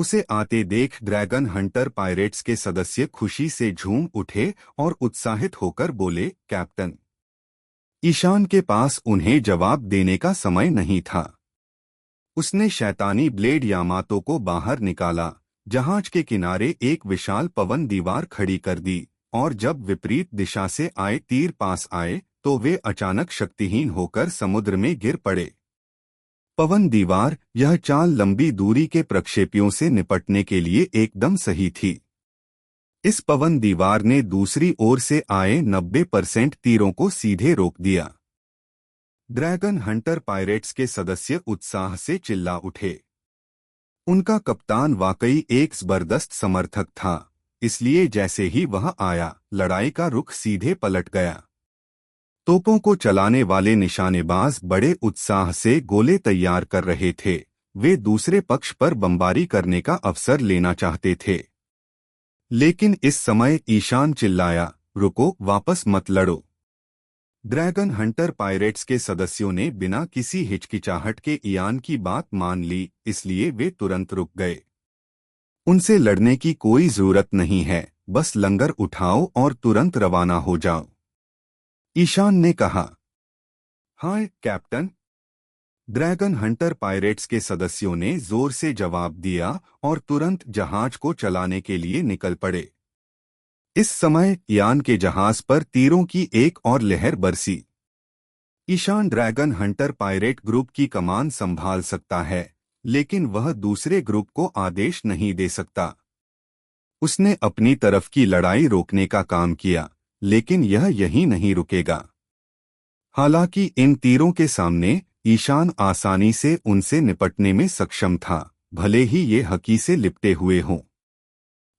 उसे आते देख ड्रैगन हंटर पायरेट्स के सदस्य खुशी से झूम उठे और उत्साहित होकर बोले, कैप्टन। ईशान के पास उन्हें जवाब देने का समय नहीं था। उसने शैतानी ब्लेड यामातो को बाहर निकाला, जहाज के किनारे एक विशाल पवन दीवार खड़ी कर दी, और जब विपरीत दिशा से आए तीर पास आए तो वे अचानक शक्तिहीन होकर समुद्र में गिर पड़े। पवन दीवार, यह चाल लंबी दूरी के प्रक्षेपियों से निपटने के लिए एकदम सही थी। इस पवन दीवार ने दूसरी ओर से आए 90% तीरों को सीधे रोक दिया। ड्रैगन हंटर पायरेट्स के सदस्य उत्साह से चिल्ला उठे। उनका कप्तान वाकई एक जबरदस्त समर्थक था, इसलिए जैसे ही वह आया, लड़ाई का रुख सीधे पलट गया। तोपों को चलाने वाले निशानेबाज बड़े उत्साह से गोले तैयार कर रहे थे। वे दूसरे पक्ष पर बमबारी करने का अवसर लेना चाहते थे। लेकिन इस समय ईशान चिल्लाया, रुको, वापस मत लड़ो। ड्रैगन हंटर पायरेट्स के सदस्यों ने बिना किसी हिचकिचाहट के इयान की बात मान ली, इसलिए वे तुरंत रुक गए। उनसे लड़ने की कोई जरूरत नहीं है, बस लंगर उठाओ और तुरंत रवाना हो जाओ। ईशान ने कहा। हाँ कैप्टन। ड्रैगन हंटर पायरेट्स के सदस्यों ने जोर से जवाब दिया और तुरंत जहाज को चलाने के लिए निकल पड़े। इस समय यान के जहाज पर तीरों की एक और लहर बरसी। Ishaan dragon hunter pirate group की कमान संभाल सकता है, लेकिन वह दूसरे ग्रुप को आदेश नहीं दे सकता। उसने अपनी तरफ की लड़ाई रोकने का काम किया, लेकिन यह यहीं नहीं रुकेगा। हालांकि इन तीरों के सामने ईशान आसानी से उनसे निपटने में सक्षम था, भले ही ये हकी से लिपटे हुए हों।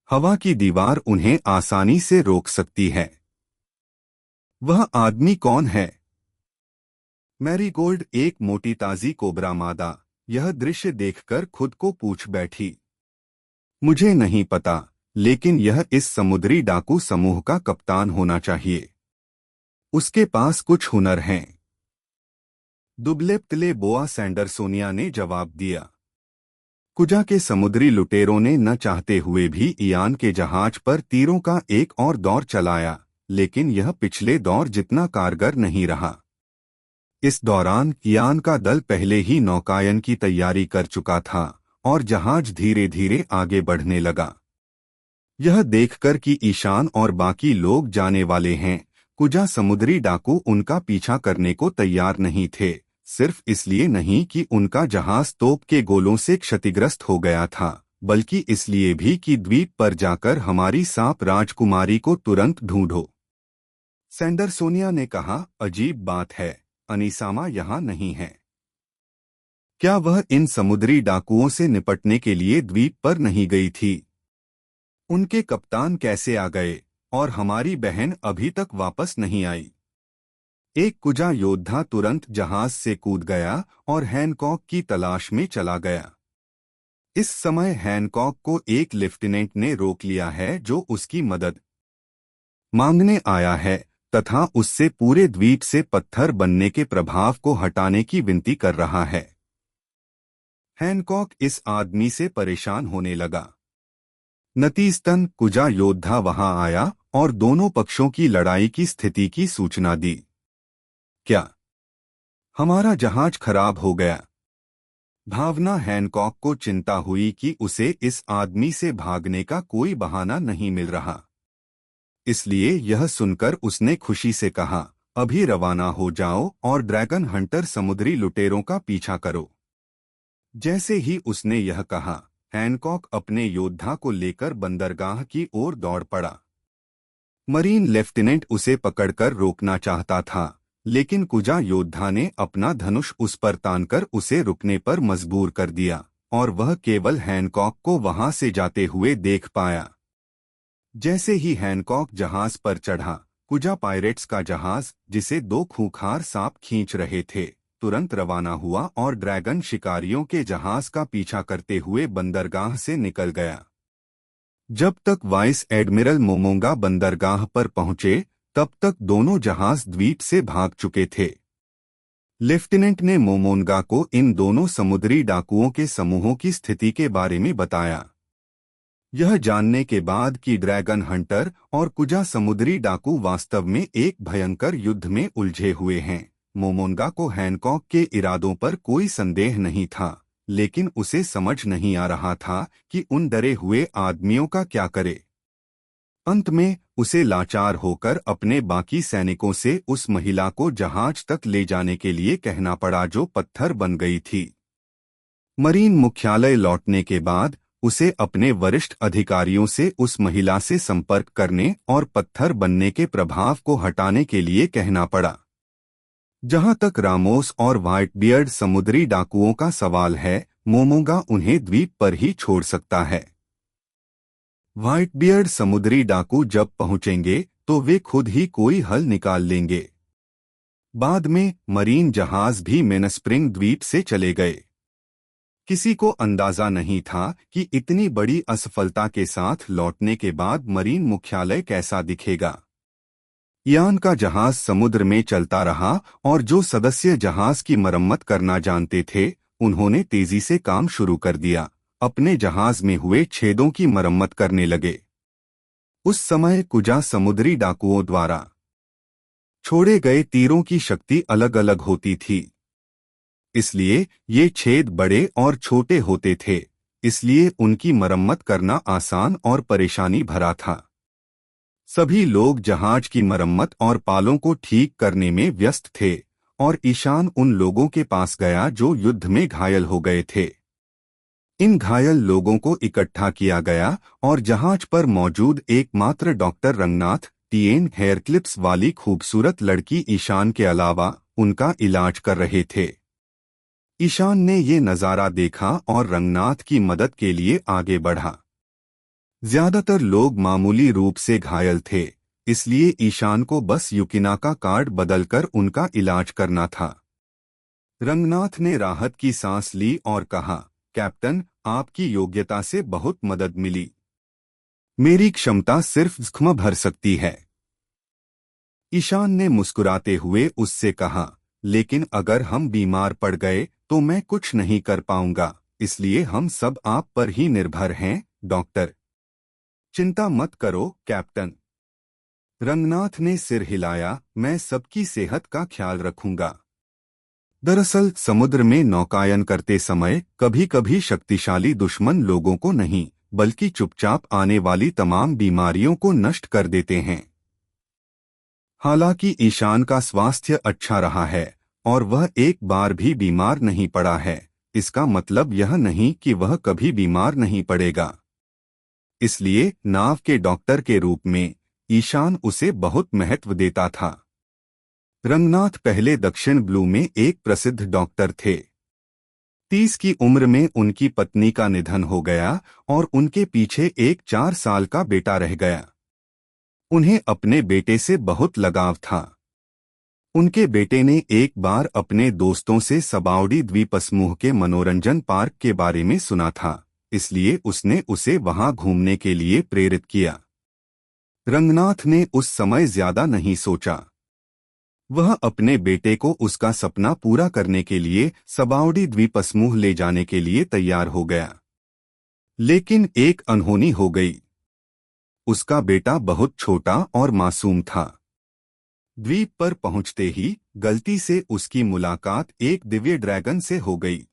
हवा की दीवार उन्हें आसानी से रोक सकती है। वह आदमी कौन है? मैरीगोल्ड, एक मोटी ताजी कोबरा मादा, यह दृश्य देखकर खुद को पूछ बैठी। मुझे नहीं पता, लेकिन यह इस समुद्री डाकू समूह का कप्तान होना चाहिए। उसके पास कुछ हुनर हैं। दुबले पतले बोआ सैंडरसोनिया ने जवाब दिया। कुजा के समुद्री लुटेरों ने न चाहते हुए भी इयान के जहाज पर तीरों का एक और दौर चलाया, लेकिन यह पिछले दौर जितना कारगर नहीं रहा। इस दौरान इयान का दल पहले ही नौकायन की तैयारी कर चुका था और जहाज धीरे धीरे आगे बढ़ने लगा। यह देखकर कि ईशान और बाकी लोग जाने वाले हैं, कुजा समुद्री डाकू उनका पीछा करने को तैयार नहीं थे, सिर्फ इसलिए नहीं कि उनका जहाज तोप के गोलों से क्षतिग्रस्त हो गया था, बल्कि इसलिए भी कि द्वीप पर जाकर हमारी सांप राजकुमारी को तुरंत ढूंढो। सैंडरसोनिया ने कहा, अजीब बात है, अनीसामा यहाँ नहीं है। क्या वह इन समुद्री डाकुओं से निपटने के लिए द्वीप पर नहीं गई थी? उनके कप्तान कैसे आ गए और हमारी बहन अभी तक वापस नहीं आई? एक कुजा योद्धा तुरंत जहाज से कूद गया और हैनकॉक की तलाश में चला गया। इस समय हैनकॉक को एक लेफ्टिनेंट ने रोक लिया है जो उसकी मदद मांगने आया है तथा उससे पूरे द्वीप से पत्थर बनने के प्रभाव को हटाने की विनती कर रहा है। हैनकॉक इस आदमी से परेशान होने लगा। नतीजतन कुजा योद्धा वहां आया और दोनों पक्षों की लड़ाई की स्थिति की सूचना दी। क्या हमारा जहाज खराब हो गया? भावना हैनकॉक को चिंता हुई कि उसे इस आदमी से भागने का कोई बहाना नहीं मिल रहा। इसलिए यह सुनकर उसने खुशी से कहा, अभी रवाना हो जाओ और ड्रैगन हंटर समुद्री लुटेरों का पीछा करो। जैसे ही उसने यह कहा, हैनकॉक अपने योद्धा को लेकर बंदरगाह की ओर दौड़ पड़ा। मरीन लेफ्टिनेंट उसे पकड़कर रोकना चाहता था, लेकिन कुजा योद्धा ने अपना धनुष उस पर तानकर उसे रुकने पर मजबूर कर दिया और वह केवल हैनकॉक को वहां से जाते हुए देख पाया। जैसे ही हैनकॉक जहाज पर चढ़ा, कुजा पायरेट्स का जहाज, जिसे दो खूंखार सांप खींच रहे थे, तुरंत रवाना हुआ और ड्रैगन शिकारियों के जहाज का पीछा करते हुए बंदरगाह से निकल गया। जब तक वाइस एडमिरल मोमोंगा बंदरगाह पर पहुंचे, तब तक दोनों जहाज द्वीप से भाग चुके थे। लेफ्टिनेंट ने मोमोनगा को इन दोनों समुद्री डाकुओं के समूहों की स्थिति के बारे में बताया। यह जानने के बाद कि ड्रैगन हंटर और कुजा समुद्री डाकू वास्तव में एक भयंकर युद्ध में उलझे हुए हैं, मोमोनगा को हैनकॉक के इरादों पर कोई संदेह नहीं था, लेकिन उसे समझ नहीं आ रहा था कि उन डरे हुए आदमियों का क्या करे। अंत में उसे लाचार होकर अपने बाकी सैनिकों से उस महिला को जहाज तक ले जाने के लिए कहना पड़ा जो पत्थर बन गई थी। मरीन मुख्यालय लौटने के बाद उसे अपने वरिष्ठ अधिकारियों से उस महिला से संपर्क करने और पत्थर बनने के प्रभाव को हटाने के लिए कहना पड़ा। जहां तक रामोस और व्हाइटबियर्ड समुद्री डाकुओं का सवाल है, मोमोगा उन्हें द्वीप पर ही छोड़ सकता है। व्हाइटबियर्ड समुद्री डाकू जब पहुंचेंगे तो वे खुद ही कोई हल निकाल लेंगे। बाद में मरीन जहाज भी मेनस्प्रिंग द्वीप से चले गए। किसी को अंदाजा नहीं था कि इतनी बड़ी असफलता के साथ लौटने के बाद मरीन मुख्यालय कैसा दिखेगा। यान का जहाज समुद्र में चलता रहा और जो सदस्य जहाज की मरम्मत करना जानते थे, उन्होंने तेजी से काम शुरू कर दिया, अपने जहाज में हुए छेदों की मरम्मत करने लगे। उस समय कुजा समुद्री डाकुओं द्वारा छोड़े गए तीरों की शक्ति अलग अलग होती थी, इसलिए ये छेद बड़े और छोटे होते थे, इसलिए उनकी मरम्मत करना आसान और परेशानी भरा था। सभी लोग जहाज की मरम्मत और पालों को ठीक करने में व्यस्त थे और ईशान उन लोगों के पास गया जो युद्ध में घायल हो गए थे। इन घायल लोगों को इकट्ठा किया गया और जहाज पर मौजूद एकमात्र डॉक्टर रंगनाथ, टीएन हेयर क्लिप्स वाली खूबसूरत लड़की ईशान के अलावा उनका इलाज कर रहे थे। ईशान ने ये नज़ारा देखा और रंगनाथ की मदद के लिए आगे बढ़ा। ज्यादातर लोग मामूली रूप से घायल थे, इसलिए ईशान को बस युकिना का कार्ड बदलकर उनका इलाज करना था। रंगनाथ ने राहत की सांस ली और कहा, कैप्टन, आपकी योग्यता से बहुत मदद मिली। मेरी क्षमता सिर्फ जख्म भर सकती है। ईशान ने मुस्कुराते हुए उससे कहा, लेकिन अगर हम बीमार पड़ गए तो मैं कुछ नहीं कर पाऊंगा, इसलिए हम सब आप पर ही निर्भर हैं, डॉक्टर। चिंता मत करो, कैप्टन। रंगनाथ ने सिर हिलाया, मैं सबकी सेहत का ख्याल रखूंगा। दरअसल समुद्र में नौकायन करते समय कभी कभी शक्तिशाली दुश्मन लोगों को नहीं, बल्कि चुपचाप आने वाली तमाम बीमारियों को नष्ट कर देते हैं। हालांकि ईशान का स्वास्थ्य अच्छा रहा है और वह एक बार भी बीमार नहीं पड़ा है, इसका मतलब यह नहीं कि वह कभी बीमार नहीं पड़ेगा। इसलिए नाव के डॉक्टर के रूप में ईशान उसे बहुत महत्व देता था। रंगनाथ पहले दक्षिण ब्लू में एक प्रसिद्ध डॉक्टर थे। 30 की उम्र में उनकी पत्नी का निधन हो गया और उनके पीछे एक 4 साल का बेटा रह गया। उन्हें अपने बेटे से बहुत लगाव था। उनके बेटे ने एक बार अपने दोस्तों से सबाउडी द्वीप समूह के मनोरंजन पार्क के बारे में सुना था, इसलिए उसने उसे वहां घूमने के लिए प्रेरित किया। रंगनाथ ने उस समय ज्यादा नहीं सोचा। वह अपने बेटे को उसका सपना पूरा करने के लिए सबाउडी द्वीप समूह ले जाने के लिए तैयार हो गया। लेकिन एक अनहोनी हो गई। उसका बेटा बहुत छोटा और मासूम था। द्वीप पर पहुंचते ही गलती से उसकी मुलाकात एक दिव्य ड्रैगन से हो गई।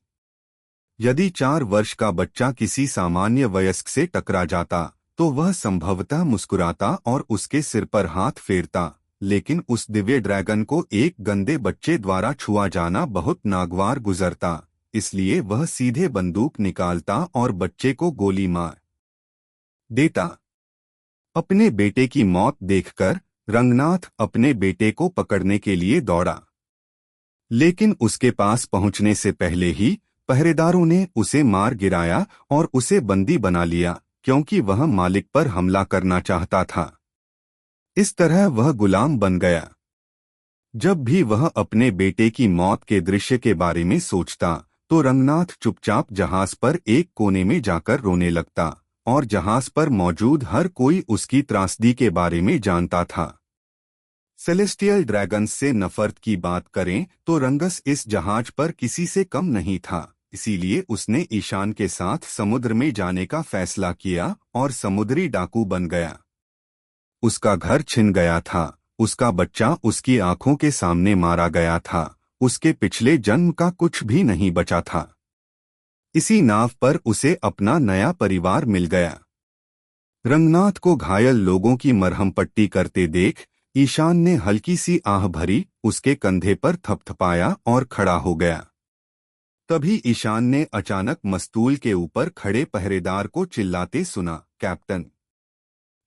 यदि 4 वर्ष का बच्चा किसी सामान्य वयस्क से टकरा जाता तो वह संभवतः मुस्कुराता और उसके सिर पर हाथ फेरता, लेकिन उस दिव्य ड्रैगन को एक गंदे बच्चे द्वारा छुआ जाना बहुत नागवार गुजरता, इसलिए वह सीधे बंदूक निकालता और बच्चे को गोली मार देता। अपने बेटे की मौत देखकर रंगनाथ अपने बेटे को पकड़ने के लिए दौड़ा, लेकिन उसके पास पहुंचने से पहले ही पहरेदारों ने उसे मार गिराया और उसे बंदी बना लिया, क्योंकि वह मालिक पर हमला करना चाहता था। इस तरह वह गुलाम बन गया। जब भी वह अपने बेटे की मौत के दृश्य के बारे में सोचता तो रंगनाथ चुपचाप जहाज पर एक कोने में जाकर रोने लगता और जहाज पर मौजूद हर कोई उसकी त्रासदी के बारे में जानता था। सेलेस्टियल ड्रैगन्स से नफरत की बात करें तो रंगस इस जहाज पर किसी से कम नहीं था, इसीलिए उसने ईशान के साथ समुद्र में जाने का फैसला किया और समुद्री डाकू बन गया। उसका घर छिन गया था, उसका बच्चा उसकी आंखों के सामने मारा गया था, उसके पिछले जन्म का कुछ भी नहीं बचा था। इसी नाव पर उसे अपना नया परिवार मिल गया। रंगनाथ को घायल लोगों की मरहम पट्टी करते देख ईशान ने हल्की सी आह भरी, उसके कंधे पर थपथपाया और खड़ा हो गया। तभी ईशान ने अचानक मस्तूल के ऊपर खड़े पहरेदार को चिल्लाते सुना, कैप्टन,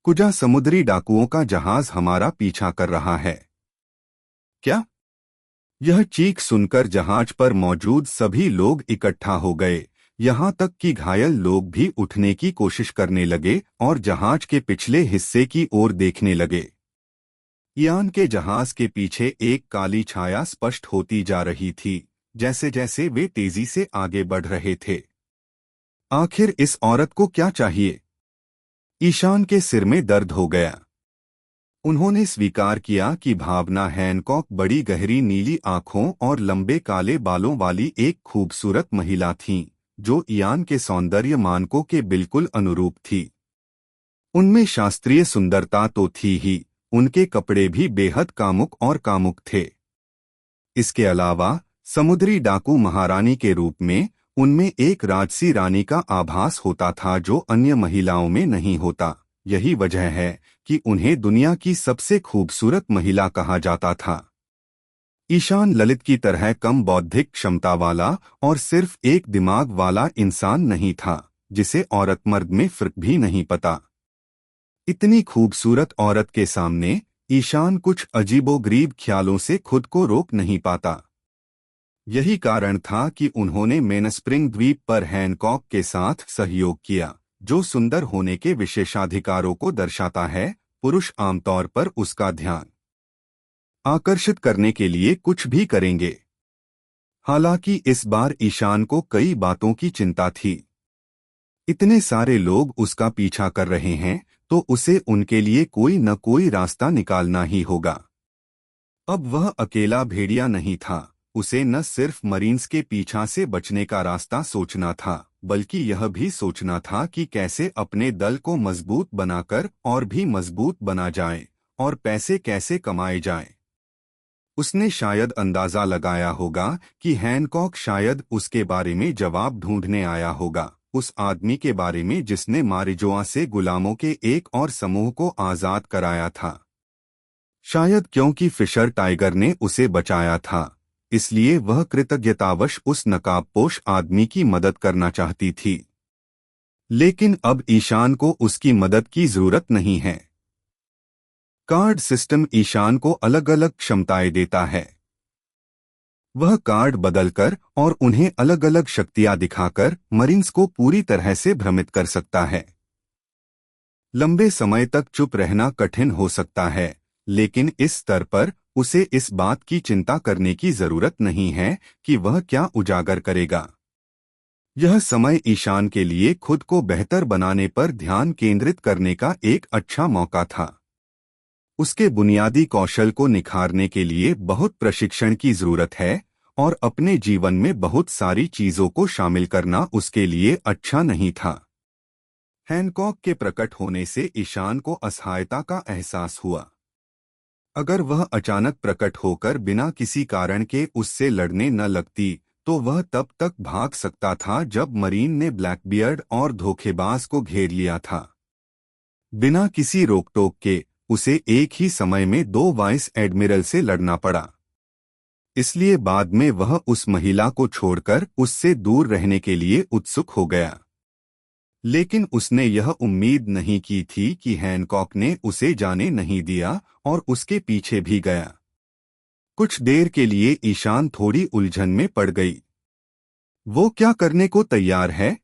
कुजा समुद्री डाकुओं का जहाज हमारा पीछा कर रहा है। क्या? यह चीख सुनकर जहाज पर मौजूद सभी लोग इकट्ठा हो गए, यहाँ तक कि घायल लोग भी उठने की कोशिश करने लगे और जहाज के पिछले हिस्से की ओर देखने लगे। इयान के जहाज के पीछे एक काली छाया स्पष्ट होती जा रही थी, जैसे जैसे वे तेजी से आगे बढ़ रहे थे। आखिर इस औरत को क्या चाहिए? ईशान के सिर में दर्द हो गया। उन्होंने स्वीकार किया कि भावना हैनकॉक बड़ी गहरी नीली आंखों और लंबे काले बालों वाली एक खूबसूरत महिला थीं, जो इयान के सौंदर्य मानकों के बिल्कुल अनुरूप थी। उनमें शास्त्रीय सुंदरता तो थी ही, उनके कपड़े भी बेहद कामुक और कामुक थे। इसके अलावा समुद्री डाकू महारानी के रूप में उनमें एक राजसी रानी का आभास होता था, जो अन्य महिलाओं में नहीं होता। यही वजह है कि उन्हें दुनिया की सबसे खूबसूरत महिला कहा जाता था। ईशान ललित की तरह कम बौद्धिक क्षमता वाला और सिर्फ एक दिमाग वाला इंसान नहीं था, जिसे औरत मर्द में फर्क भी नहीं पता। इतनी खूबसूरत औरत के सामने ईशान कुछ अजीबोगरीब ख्यालों से खुद को रोक नहीं पाता। यही कारण था कि उन्होंने मेनस्प्रिंग द्वीप पर हैनकॉक के साथ सहयोग किया, जो सुंदर होने के विशेषाधिकारों को दर्शाता है। पुरुष आमतौर पर उसका ध्यान आकर्षित करने के लिए कुछ भी करेंगे। हालांकि इस बार ईशान को कई बातों की चिंता थी। इतने सारे लोग उसका पीछा कर रहे हैं, तो उसे उनके लिए कोई न कोई रास्ता निकालना ही होगा। अब वह अकेला भेड़िया नहीं था, उसे न सिर्फ मरीन्स के पीछा से बचने का रास्ता सोचना था, बल्कि यह भी सोचना था कि कैसे अपने दल को मजबूत बनाकर और भी मजबूत बना जाए और पैसे कैसे कमाए जाएं। उसने शायद अंदाजा लगाया होगा कि हैनकॉक शायद उसके बारे में जवाब ढूंढने आया होगा, उस आदमी के बारे में जिसने मारिजोआ से गुलामों के एक और समूह को आजाद कराया था। शायद क्योंकि फिशर टाइगर ने उसे बचाया था, इसलिए वह कृतज्ञतावश उस नकाबपोश आदमी की मदद करना चाहती थी। लेकिन अब ईशान को उसकी मदद की जरूरत नहीं है। कार्ड सिस्टम ईशान को अलग अलग क्षमताएं देता है। वह कार्ड बदलकर और उन्हें अलग अलग शक्तियां दिखाकर मरीन्स को पूरी तरह से भ्रमित कर सकता है। लंबे समय तक चुप रहना कठिन हो सकता है, लेकिन इस स्तर पर उसे इस बात की चिंता करने की जरूरत नहीं है कि वह क्या उजागर करेगा। यह समय ईशान के लिए खुद को बेहतर बनाने पर ध्यान केंद्रित करने का एक अच्छा मौका था। उसके बुनियादी कौशल को निखारने के लिए बहुत प्रशिक्षण की जरूरत है, और अपने जीवन में बहुत सारी चीजों को शामिल करना उसके लिए अच्छा नहीं था। हैनकॉक के प्रकट होने से ईशान को असहायता का एहसास हुआ। अगर वह अचानक प्रकट होकर बिना किसी कारण के उससे लड़ने न लगती, तो वह तब तक भाग सकता था जब मरीन ने ब्लैकबियर्ड और धोखेबाज को घेर लिया था। बिना किसी रोकटोक के उसे एक ही समय में 2 वाइस एडमिरल से लड़ना पड़ा। इसलिए बाद में वह उस महिला को छोड़कर उससे दूर रहने के लिए उत्सुक हो गया। लेकिन उसने यह उम्मीद नहीं की थी कि हैनकॉक ने उसे जाने नहीं दिया और उसके पीछे भी गया। कुछ देर के लिए ईशान थोड़ी उलझन में पड़ गई। वो क्या करने को तैयार है?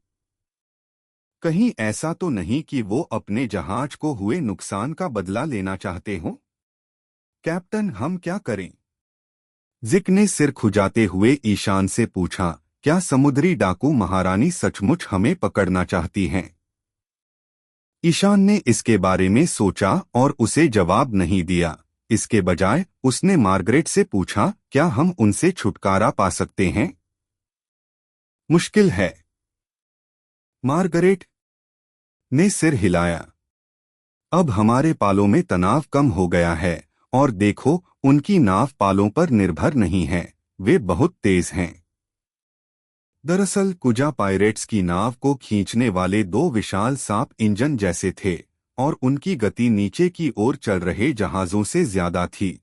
कहीं ऐसा तो नहीं कि वो अपने जहाज को हुए नुकसान का बदला लेना चाहते हों? कैप्टन, हम क्या करें? जिक ने सिर खुजाते हुए ईशान से पूछा, क्या समुद्री डाकू महारानी सचमुच हमें पकड़ना चाहती हैं? ईशान ने इसके बारे में सोचा और उसे जवाब नहीं दिया। इसके बजाय उसने मार्गरेट से पूछा, क्या हम उनसे छुटकारा पा सकते हैं? मुश्किल है। मार्गरेट ने सिर हिलाया। अब हमारे पालों में तनाव कम हो गया है, और देखो, उनकी नाव पालों पर निर्भर नहीं है, वे बहुत तेज हैं। दरअसल कुजा पायरेट्स की नाव को खींचने वाले दो विशाल सांप इंजन जैसे थे, और उनकी गति नीचे की ओर चल रहे जहाजों से ज्यादा थी।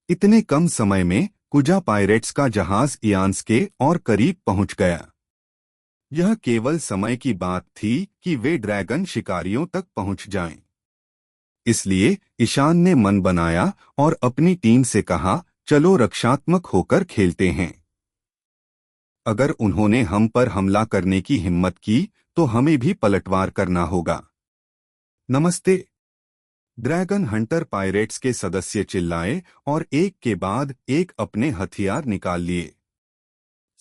इतने कम समय में कुजा पायरेट्स का जहाज इयान्स के और करीब पहुंच गया। यह केवल समय की बात थी कि वे ड्रैगन शिकारियों तक पहुंच जाएं। इसलिए ईशान ने मन बनाया और अपनी टीम से कहा, चलो रक्षात्मक होकर खेलते हैं। अगर उन्होंने हम पर हमला करने की हिम्मत की तो हमें भी पलटवार करना होगा। नमस्ते। ड्रैगन हंटर पायरेट्स के सदस्य चिल्लाए और एक के बाद एक अपने हथियार निकाल लिए।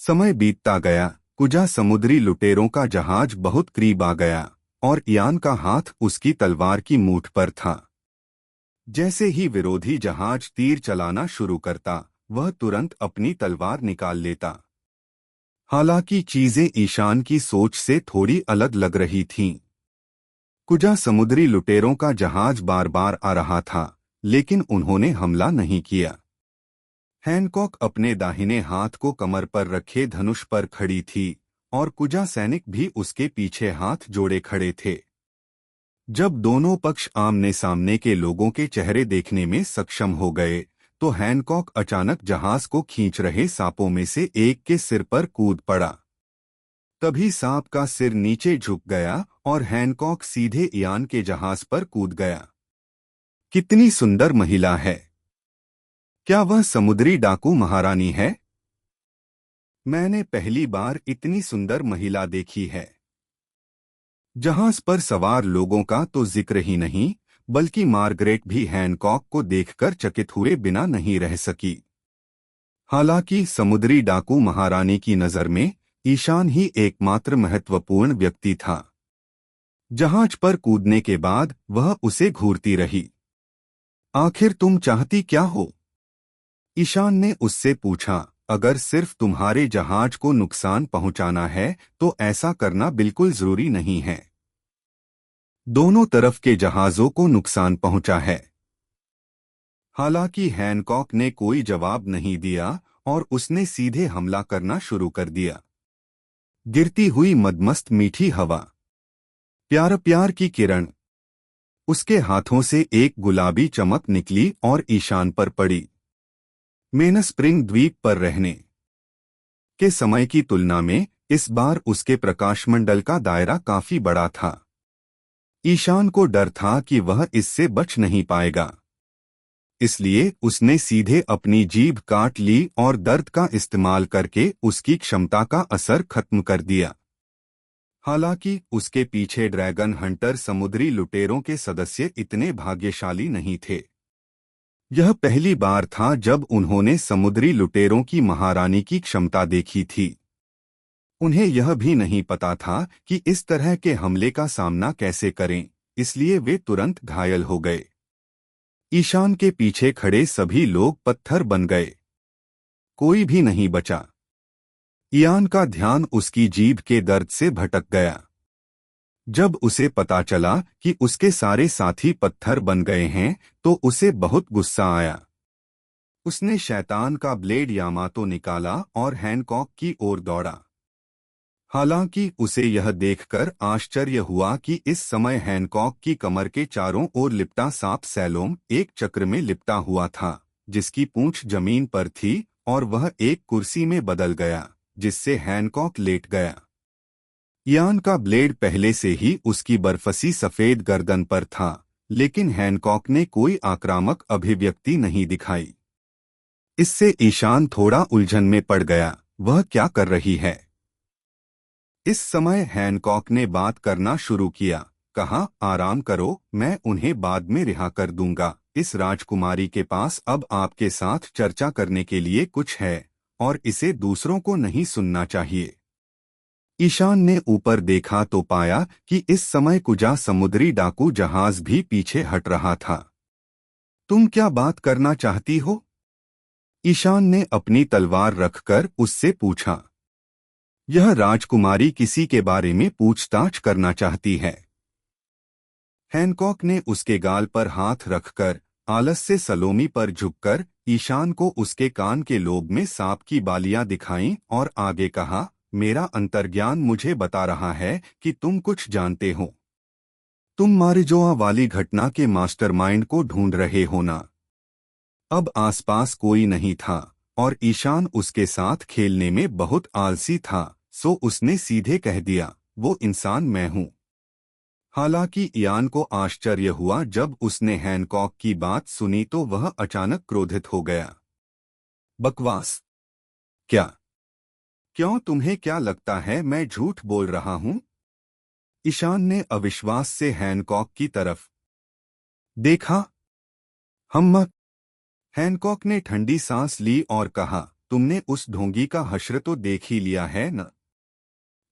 समय बीतता गया। कुजा समुद्री लुटेरों का जहाज बहुत करीब आ गया और इयान का हाथ उसकी तलवार की मूठ पर था। जैसे ही विरोधी जहाज तीर चलाना शुरू करता, वह तुरंत अपनी तलवार निकाल लेता। हालांकि चीजें ईशान की सोच से थोड़ी अलग लग रही थीं। कुजा समुद्री लुटेरों का जहाज बार बार आ रहा था, लेकिन उन्होंने हमला नहीं किया। हैनकॉक अपने दाहिने हाथ को कमर पर रखे धनुष पर खड़ी थी और कुजा सैनिक भी उसके पीछे हाथ जोड़े खड़े थे। जब दोनों पक्ष आमने सामने के लोगों के चेहरे देखने में सक्षम हो गए, तो हैनकॉक अचानक जहाज को खींच रहे सांपों में से एक के सिर पर कूद पड़ा। तभी सांप का सिर नीचे झुक गया और हैनकॉक सीधे इयान के जहाज पर कूद गया। कितनी सुंदर महिला है! क्या वह समुद्री डाकू महारानी है? मैंने पहली बार इतनी सुंदर महिला देखी है। जहाज पर सवार लोगों का तो जिक्र ही नहीं, बल्कि मार्गरेट भी हैनकॉक को देखकर चकित हुए बिना नहीं रह सकी। हालांकि समुद्री डाकू महारानी की नजर में ईशान ही एकमात्र महत्वपूर्ण व्यक्ति था। जहाज पर कूदने के बाद वह उसे घूरती रही। आखिर तुम चाहती क्या हो? ईशान ने उससे पूछा। अगर सिर्फ तुम्हारे जहाज को नुकसान पहुंचाना है तो ऐसा करना बिल्कुल जरूरी नहीं है। दोनों तरफ के जहाजों को नुकसान पहुंचा है। हालांकि हैनकॉक ने कोई जवाब नहीं दिया और उसने सीधे हमला करना शुरू कर दिया। गिरती हुई मदमस्त मीठी हवा, प्यार प्यार की किरण। उसके हाथों से एक गुलाबी चमक निकली और ईशान पर पड़ी। मेनस्प्रिंग द्वीप पर रहने के समय की तुलना में इस बार उसके प्रकाशमंडल का दायरा काफी बड़ा था। ईशान को डर था कि वह इससे बच नहीं पाएगा। इसलिए उसने सीधे अपनी जीभ काट ली और दर्द का इस्तेमाल करके उसकी क्षमता का असर खत्म कर दिया। हालांकि उसके पीछे ड्रैगन हंटर समुद्री लुटेरों के सदस्य इतने भाग्यशाली नहीं थे। यह पहली बार था जब उन्होंने समुद्री लुटेरों की महारानी की क्षमता देखी थी। उन्हें यह भी नहीं पता था कि इस तरह के हमले का सामना कैसे करें, इसलिए वे तुरंत घायल हो गए। ईशान के पीछे खड़े सभी लोग पत्थर बन गए। कोई भी नहीं बचा। इयान का ध्यान उसकी जीभ के दर्द से भटक गया। जब उसे पता चला कि उसके सारे साथी पत्थर बन गए हैं तो उसे बहुत गुस्सा आया। उसने शैतान का ब्लेड यामातो निकाला और हैनकॉक की ओर दौड़ा। हालांकि उसे यह देखकर आश्चर्य हुआ कि इस समय हैनकॉक की कमर के चारों ओर लिपटा सांप सैलोम एक चक्र में लिपटा हुआ था, जिसकी पूंछ जमीन पर थी और वह एक कुर्सी में बदल गया, जिससे हैनकॉक लेट गया। इयान का ब्लेड पहले से ही उसकी बर्फसी सफेद गर्दन पर था, लेकिन हैनकॉक ने कोई आक्रामक अभिव्यक्ति नहीं दिखाई। इससे ईशान थोड़ा उलझन में पड़ गया। वह क्या कर रही है? इस समय हैनकॉक ने बात करना शुरू किया। कहा, आराम करो, मैं उन्हें बाद में रिहा कर दूंगा। इस राजकुमारी के पास अब आपके साथ चर्चा करने के लिए कुछ है और इसे दूसरों को नहीं सुनना चाहिए। ईशान ने ऊपर देखा तो पाया कि इस समय कुजा समुद्री डाकू जहाज भी पीछे हट रहा था। तुम क्या बात करना चाहती हो? ईशान ने अपनी तलवार रखकर उससे पूछा। यह राजकुमारी किसी के बारे में पूछताछ करना चाहती है। हैनकॉक ने उसके गाल पर हाथ रखकर आलस से सलोमी पर झुककर ईशान को उसके कान के लोब में सांप की बालियां दिखाईं और आगे कहा, मेरा अंतर्ज्ञान मुझे बता रहा है कि तुम कुछ जानते हो। तुम मारिजोआ वाली घटना के मास्टरमाइंड को ढूंढ रहे हो ना? अब आसपास कोई नहीं था और ईशान उसके साथ खेलने में बहुत आलसी था, सो उसने सीधे कह दिया, वो इंसान मैं हूं। हालांकि इयान को आश्चर्य हुआ जब उसने हैनकॉक की बात सुनी तो वह अचानक क्रोधित हो गया। बकवास! क्या? क्यों, तुम्हें क्या लगता है मैं झूठ बोल रहा हूं? ईशान ने अविश्वास से हैनकॉक की तरफ देखा। हम हैनकॉक ने ठंडी सांस ली और कहा, तुमने उस ढोंगी का हश्र तो देख ही लिया है न?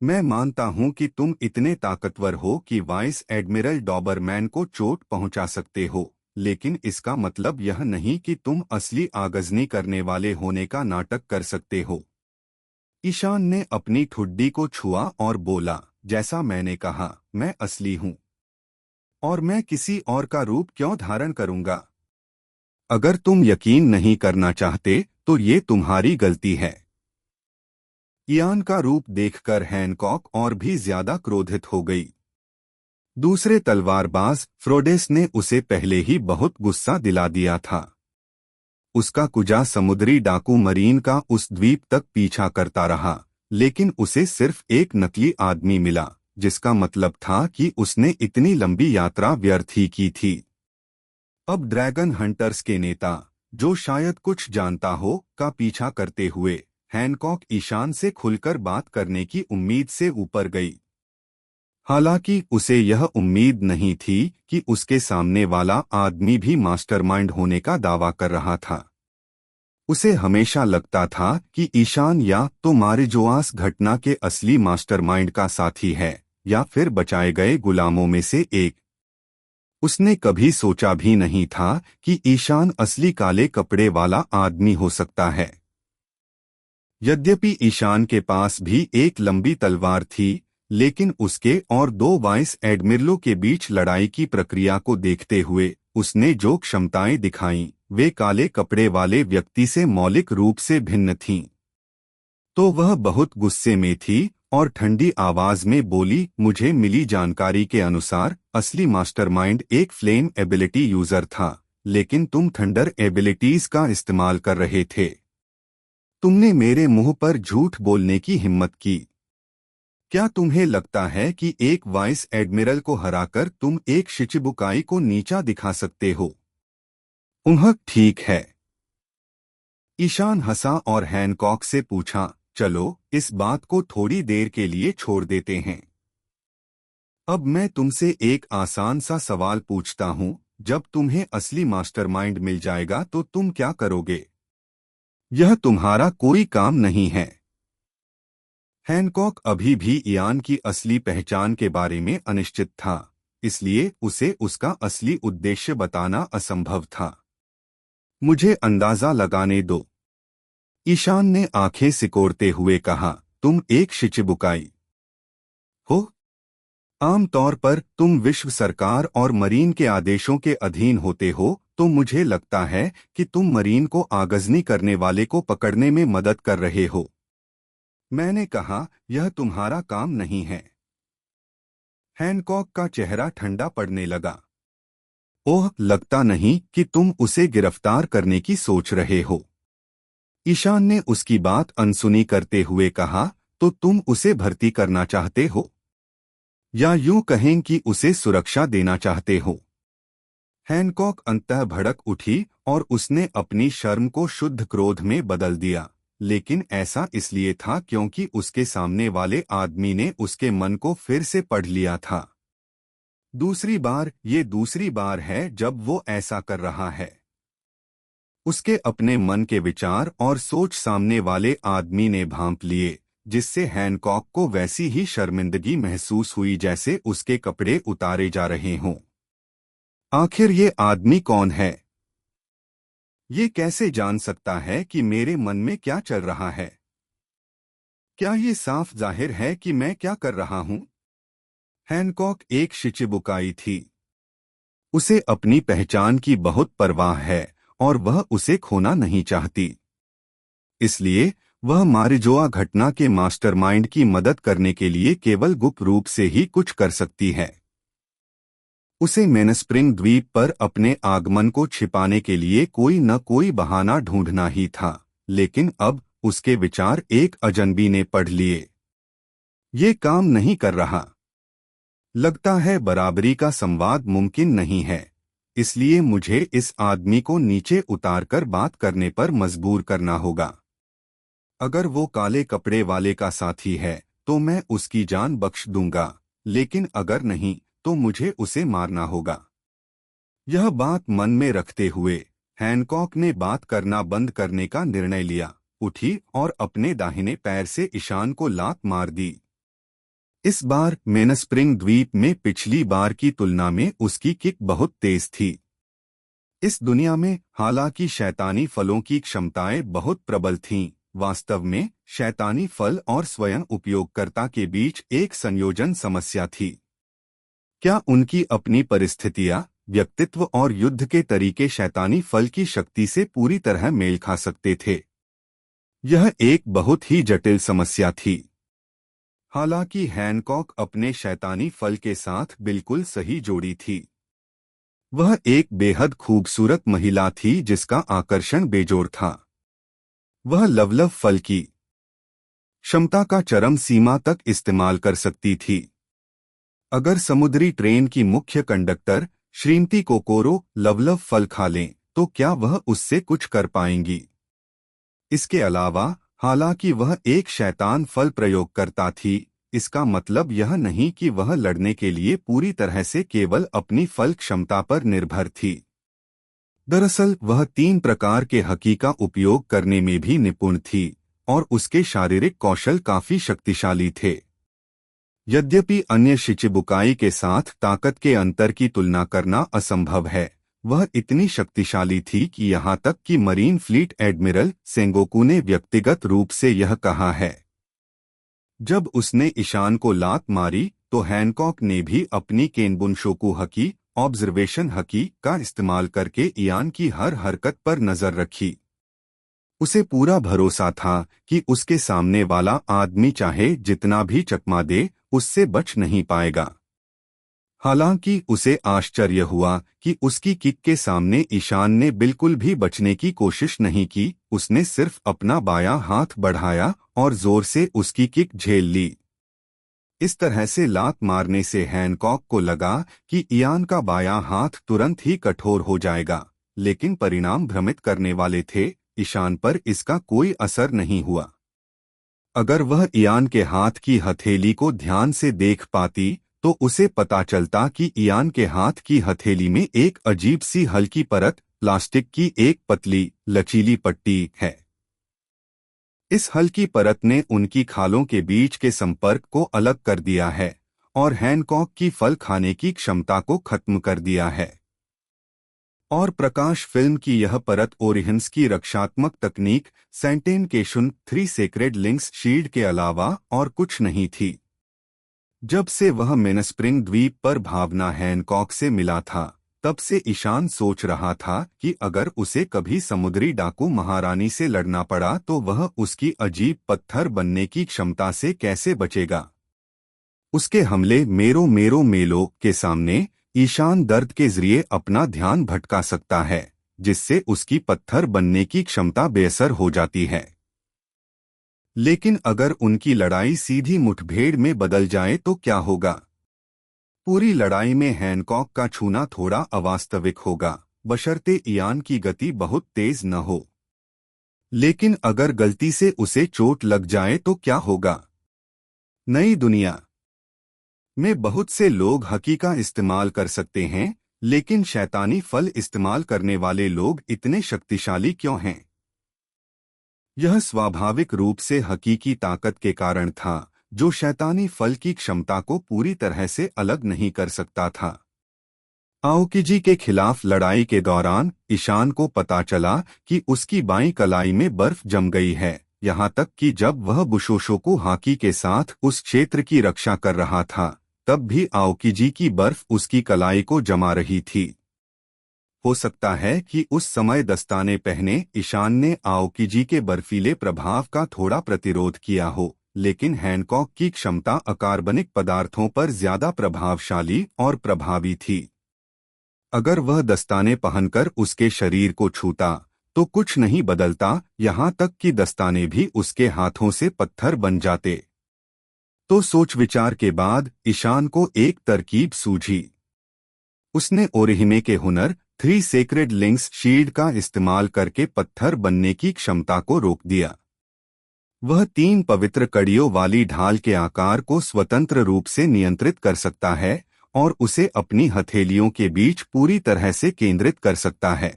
मैं मानता हूं कि तुम इतने ताकतवर हो कि वाइस एडमिरल डॉबरमैन को चोट पहुंचा सकते हो, लेकिन इसका मतलब यह नहीं कि तुम असली आगजनी करने वाले होने का नाटक कर सकते हो। ईशान ने अपनी ठुड्डी को छुआ और बोला, जैसा मैंने कहा, मैं असली हूं। और मैं किसी और का रूप क्यों धारण करूंगा? अगर तुम यकीन नहीं करना चाहते तो ये तुम्हारी गलती है। इयान का रूप देखकर हैनकॉक और भी ज्यादा क्रोधित हो गई। दूसरे तलवारबाज फ्रोडेस ने उसे पहले ही बहुत गुस्सा दिला दिया था। उसका कुजा समुद्री डाकू मरीन का उस द्वीप तक पीछा करता रहा, लेकिन उसे सिर्फ एक नकली आदमी मिला, जिसका मतलब था कि उसने इतनी लंबी यात्रा व्यर्थ ही की थी। अब ड्रैगन हंटर्स के नेता, जो शायद कुछ जानता हो, का पीछा करते हुए हैनकॉक ईशान से खुलकर बात करने की उम्मीद से ऊपर गई। हालांकि उसे यह उम्मीद नहीं थी कि उसके सामने वाला आदमी भी मास्टरमाइंड होने का दावा कर रहा था। उसे हमेशा लगता था कि ईशान या तो मारिजोआस घटना के असली मास्टरमाइंड का साथी है या फिर बचाए गए गुलामों में से एक। उसने कभी सोचा भी नहीं था कि ईशान असली काले कपड़े वाला आदमी हो सकता है। यद्यपि ईशान के पास भी एक लंबी तलवार थी, लेकिन उसके और दो वाइस एडमिरलों के बीच लड़ाई की प्रक्रिया को देखते हुए उसने जो क्षमताएं दिखाईं, वे काले कपड़े वाले व्यक्ति से मौलिक रूप से भिन्न थीं। तो वह बहुत गुस्से में थी और ठंडी आवाज में बोली, मुझे मिली जानकारी के अनुसार असली मास्टरमाइंड एक फ्लेम एबिलिटी यूजर था, लेकिन तुम थंडर एबिलिटीज का इस्तेमाल कर रहे थे। तुमने मेरे मुंह पर झूठ बोलने की हिम्मत की। क्या तुम्हें लगता है कि एक वाइस एडमिरल को हराकर तुम एक शिचिबुकाई को नीचा दिखा सकते हो? ठीक है। ईशान हंसा और हैनकॉक से पूछा, चलो इस बात को थोड़ी देर के लिए छोड़ देते हैं। अब मैं तुमसे एक आसान सा सवाल पूछता हूं, जब तुम्हें असली मास्टरमाइंड मिल जाएगा तो तुम क्या करोगे? यह तुम्हारा कोई काम नहीं है। हैनकॉक अभी भी इयान की असली पहचान के बारे में अनिश्चित था, इसलिए उसे उसका असली उद्देश्य बताना असंभव था। मुझे अंदाजा लगाने दो, ईशान ने आंखें सिकोड़ते हुए कहा, तुम एक शिचिबुकाई हो। आमतौर पर तुम विश्व सरकार और मरीन के आदेशों के अधीन होते हो, तो मुझे लगता है कि तुम मरीन को आगजनी करने वाले को पकड़ने में मदद कर रहे हो। मैंने कहा, यह तुम्हारा काम नहीं है। हैनकॉक का चेहरा ठंडा पड़ने लगा। ओह, लगता नहीं कि तुम उसे गिरफ्तार करने की सोच रहे हो। ईशान ने उसकी बात अनसुनी करते हुए कहा, तो तुम उसे भर्ती करना चाहते हो, या यूं कहें कि उसे सुरक्षा देना चाहते हो? हैनकॉक अंततः भड़क उठी और उसने अपनी शर्म को शुद्ध क्रोध में बदल दिया, लेकिन ऐसा इसलिए था क्योंकि उसके सामने वाले आदमी ने उसके मन को फिर से पढ़ लिया था। ये दूसरी बार है जब वो ऐसा कर रहा है। उसके अपने मन के विचार और सोच सामने वाले आदमी ने भांप लिए, जिससे हैनकॉक को वैसी ही शर्मिंदगी महसूस हुई जैसे उसके कपड़े उतारे जा रहे हों। आखिर ये आदमी कौन है? ये कैसे जान सकता है कि मेरे मन में क्या चल रहा है? क्या ये साफ जाहिर है कि मैं क्या कर रहा हूं? हैनकॉक एक शिचिबुकाई थी। उसे अपनी पहचान की बहुत परवाह है और वह उसे खोना नहीं चाहती। इसलिए वह मारिजोआ घटना के मास्टरमाइंड की मदद करने के लिए केवल गुप्त रूप से ही कुछ कर सकती है। उसे मेनस्प्रिंग द्वीप पर अपने आगमन को छिपाने के लिए कोई न कोई बहाना ढूंढना ही था, लेकिन अब उसके विचार एक अजनबी ने पढ़ लिए। ये काम नहीं कर रहा। लगता है बराबरी का संवाद मुमकिन नहीं है, इसलिए मुझे इस आदमी को नीचे उतारकर बात करने पर मजबूर करना होगा। अगर वो काले कपड़े वाले का साथी है तो मैं उसकी जान बख्श दूंगा, लेकिन अगर नहीं तो मुझे उसे मारना होगा। यह बात मन में रखते हुए हैनकॉक ने बात करना बंद करने का निर्णय लिया, उठी और अपने दाहिने पैर से ईशान को लात मार दी। इस बार मेनस्प्रिंग द्वीप में पिछली बार की तुलना में उसकी किक बहुत तेज थी। इस दुनिया में हालांकि शैतानी फलों की क्षमताएं बहुत प्रबल थीं, वास्तव में शैतानी फल और स्वयं उपयोगकर्ता के बीच एक संयोजन समस्या थी। क्या उनकी अपनी परिस्थितियां, व्यक्तित्व और युद्ध के तरीके शैतानी फल की शक्ति से पूरी तरह मेल खा सकते थे? यह एक बहुत ही जटिल समस्या थी। हालांकि हैनकॉक अपने शैतानी फल के साथ बिल्कुल सही जोड़ी थी। वह एक बेहद खूबसूरत महिला थी जिसका आकर्षण बेजोड़ था। वह लवलव फल की क्षमता का चरम सीमा तक इस्तेमाल कर सकती थी। अगर समुद्री ट्रेन की मुख्य कंडक्टर श्रीमती कोकोरो लवलव फल खा लें तो क्या वह उससे कुछ कर पाएंगी? इसके अलावा हालांकि वह एक शैतान फल प्रयोग करता थी, इसका मतलब यह नहीं कि वह लड़ने के लिए पूरी तरह से केवल अपनी फल क्षमता पर निर्भर थी। दरअसल वह 3 प्रकार के हकी का उपयोग करने में भी निपुण थी और उसके शारीरिक कौशल काफी शक्तिशाली थे। यद्यपि अन्य शिचिबुकाई के साथ ताकत के अंतर की तुलना करना असंभव है, वह इतनी शक्तिशाली थी कि यहाँ तक कि मरीन फ्लीट एडमिरल सेंगोकू ने व्यक्तिगत रूप से यह कहा है। जब उसने ईशान को लात मारी तो हैनकॉक ने भी अपनी केनबुनशोकू हकी ऑब्जर्वेशन हकी का इस्तेमाल करके इयान की हर हरकत पर नजर रखी। उसे पूरा भरोसा था कि उसके सामने वाला आदमी चाहे जितना भी चकमा दे, उससे बच नहीं पाएगा। हालांकि उसे आश्चर्य हुआ कि उसकी किक के सामने ईशान ने बिल्कुल भी बचने की कोशिश नहीं की, उसने सिर्फ अपना बायां हाथ बढ़ाया और जोर से उसकी किक झेल ली। इस तरह से लात मारने से हैनकॉक को लगा कि इयान का बायां हाथ तुरंत ही कठोर हो जाएगा, लेकिन परिणाम भ्रमित करने वाले थे। ईशान पर इसका कोई असर नहीं हुआ। अगर वह इयान के हाथ की हथेली को ध्यान से देख पाती तो उसे पता चलता कि इयान के हाथ की हथेली में एक अजीब सी हल्की परत, प्लास्टिक की एक पतली लचीली पट्टी है। इस हल्की परत ने उनकी खालों के बीच के संपर्क को अलग कर दिया है और हैनकॉक की फल खाने की क्षमता को खत्म कर दिया है। और प्रकाश फिल्म की यह परत ओरिहंस की रक्षात्मक तकनीक सेंटेनकेशन 3 सेक्रेड लिंक्स शील्ड के अलावा और कुछ नहीं थी। जब से वह मेनस्प्रिंग द्वीप पर भावना हैनकॉक से मिला था, तब से ईशान सोच रहा था कि अगर उसे कभी समुद्री डाकू महारानी से लड़ना पड़ा तो वह उसकी अजीब पत्थर बनने की क्षमता से कैसे बचेगा। उसके हमले मेरो मेरो मेलो के सामने ईशान दर्द के जरिए अपना ध्यान भटका सकता है, जिससे उसकी पत्थर बनने की क्षमता बेअसर हो जाती है। लेकिन अगर उनकी लड़ाई सीधी मुठभेड़ में बदल जाए तो क्या होगा? पूरी लड़ाई में हैनकॉक का छूना थोड़ा अवास्तविक होगा, बशर्ते इयान की गति बहुत तेज न हो। लेकिन अगर गलती से उसे चोट लग जाए तो क्या होगा? नई दुनिया में बहुत से लोग हकी का इस्तेमाल कर सकते हैं, लेकिन शैतानी फल इस्तेमाल करने वाले लोग इतने शक्तिशाली क्यों हैं? यह स्वाभाविक रूप से हकीकी ताकत के कारण था, जो शैतानी फल की क्षमता को पूरी तरह से अलग नहीं कर सकता था। आओकिजी के खिलाफ लड़ाई के दौरान ईशान को पता चला कि उसकी बाईं कलाई में बर्फ जम गई है, यहाँ तक कि जब वह बुशोशोकु हाकी के साथ उस क्षेत्र की रक्षा कर रहा था तब भी आओकिजी की बर्फ उसकी कलाई को जमा रही थी। हो सकता है कि उस समय दस्ताने पहने ईशान ने आओकिजी के बर्फीले प्रभाव का थोड़ा प्रतिरोध किया हो, लेकिन हैनकॉक की क्षमता अकार्बनिक पदार्थों पर ज्यादा प्रभावशाली और प्रभावी थी। अगर वह दस्ताने पहनकर उसके शरीर को छूता तो कुछ नहीं बदलता, यहाँ तक कि दस्ताने भी उसके हाथों से पत्थर बन जाते। तो सोच विचार के बाद ईशान को एक तरकीब सूझी। उसने ओरिहिमे के हुनर 3 सेक्रेड लिंक्स शील्ड का इस्तेमाल करके पत्थर बनने की क्षमता को रोक दिया। वह 3 पवित्र कड़ियों वाली ढाल के आकार को स्वतंत्र रूप से नियंत्रित कर सकता है और उसे अपनी हथेलियों के बीच पूरी तरह से केंद्रित कर सकता है।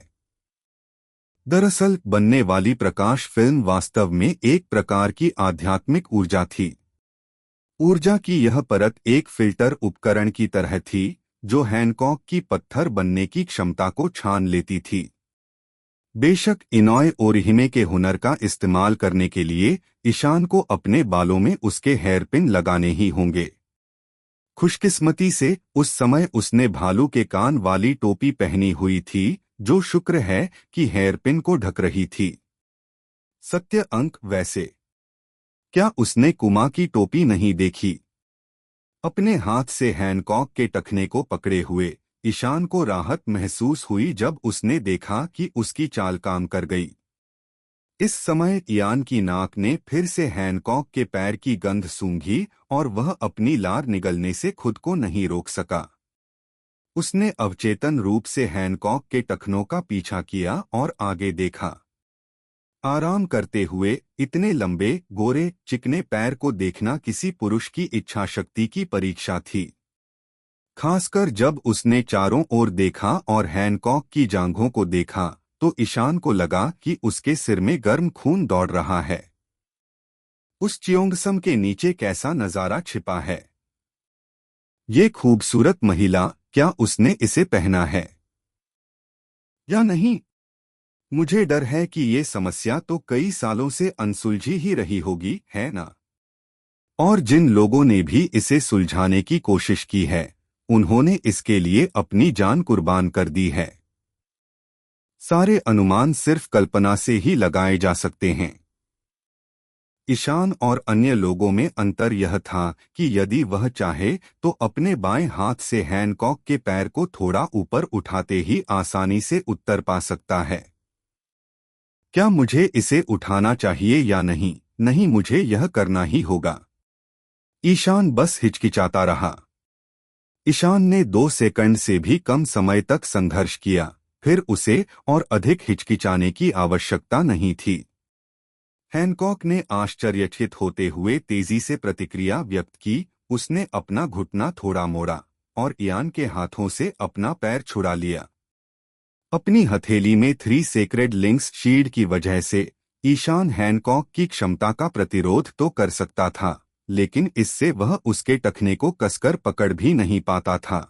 दरअसल बनने वाली प्रकाश फिल्म वास्तव में एक प्रकार की आध्यात्मिक ऊर्जा थी। ऊर्जा की यह परत एक फिल्टर उपकरण की तरह थी जो हैनकॉक की पत्थर बनने की क्षमता को छान लेती थी। बेशक इनॉय ओरिहिमे के हुनर का इस्तेमाल करने के लिए ईशान को अपने बालों में उसके हेयरपिन लगाने ही होंगे। खुशकिस्मती से उस समय उसने भालू के कान वाली टोपी पहनी हुई थी जो शुक्र है कि हेयरपिन को ढक रही थी। सत्य अंक वैसे, क्या उसने कुमा की टोपी नहीं देखी? अपने हाथ से हैनकॉक के टखने को पकड़े हुए ईशान को राहत महसूस हुई जब उसने देखा कि उसकी चाल काम कर गई। इस समय इयान की नाक ने फिर से हैनकॉक के पैर की गंध सूंघी और वह अपनी लार निगलने से खुद को नहीं रोक सका। उसने अवचेतन रूप से हैनकॉक के टखनों का पीछा किया और आगे देखा। आराम करते हुए इतने लंबे, गोरे, चिकने पैर को देखना किसी पुरुष की इच्छाशक्ति की परीक्षा थी। खासकर जब उसने चारों ओर देखा और हैनकॉक की जांघों को देखा तो ईशान को लगा कि उसके सिर में गर्म खून दौड़ रहा है। उस च्योंगसम के नीचे कैसा नजारा छिपा है? ये खूबसूरत महिला, क्या उसने इसे पहना है या नहीं? मुझे डर है कि ये समस्या तो कई सालों से अनसुलझी ही रही होगी, है ना? और जिन लोगों ने भी इसे सुलझाने की कोशिश की है उन्होंने इसके लिए अपनी जान कुर्बान कर दी है। सारे अनुमान सिर्फ कल्पना से ही लगाए जा सकते हैं। ईशान और अन्य लोगों में अंतर यह था कि यदि वह चाहे तो अपने बाएं हाथ से हैनकॉक के पैर को थोड़ा ऊपर उठाते ही आसानी से उत्तर पा सकता है। क्या मुझे इसे उठाना चाहिए या नहीं? नहीं, मुझे यह करना ही होगा। ईशान बस हिचकिचाता रहा। ईशान ने 2 सेकंड से भी कम समय तक संघर्ष किया, फिर उसे और अधिक हिचकिचाने की आवश्यकता नहीं थी। हैनकॉक ने आश्चर्यचकित होते हुए तेजी से प्रतिक्रिया व्यक्त की। उसने अपना घुटना थोड़ा मोड़ा और इयान के हाथों से अपना पैर छुड़ा लिया। अपनी हथेली में 3 सेक्रेड लिंक्स शील्ड की वजह से ईशान हैनकॉक की क्षमता का प्रतिरोध तो कर सकता था, लेकिन इससे वह उसके टखने को कसकर पकड़ भी नहीं पाता था।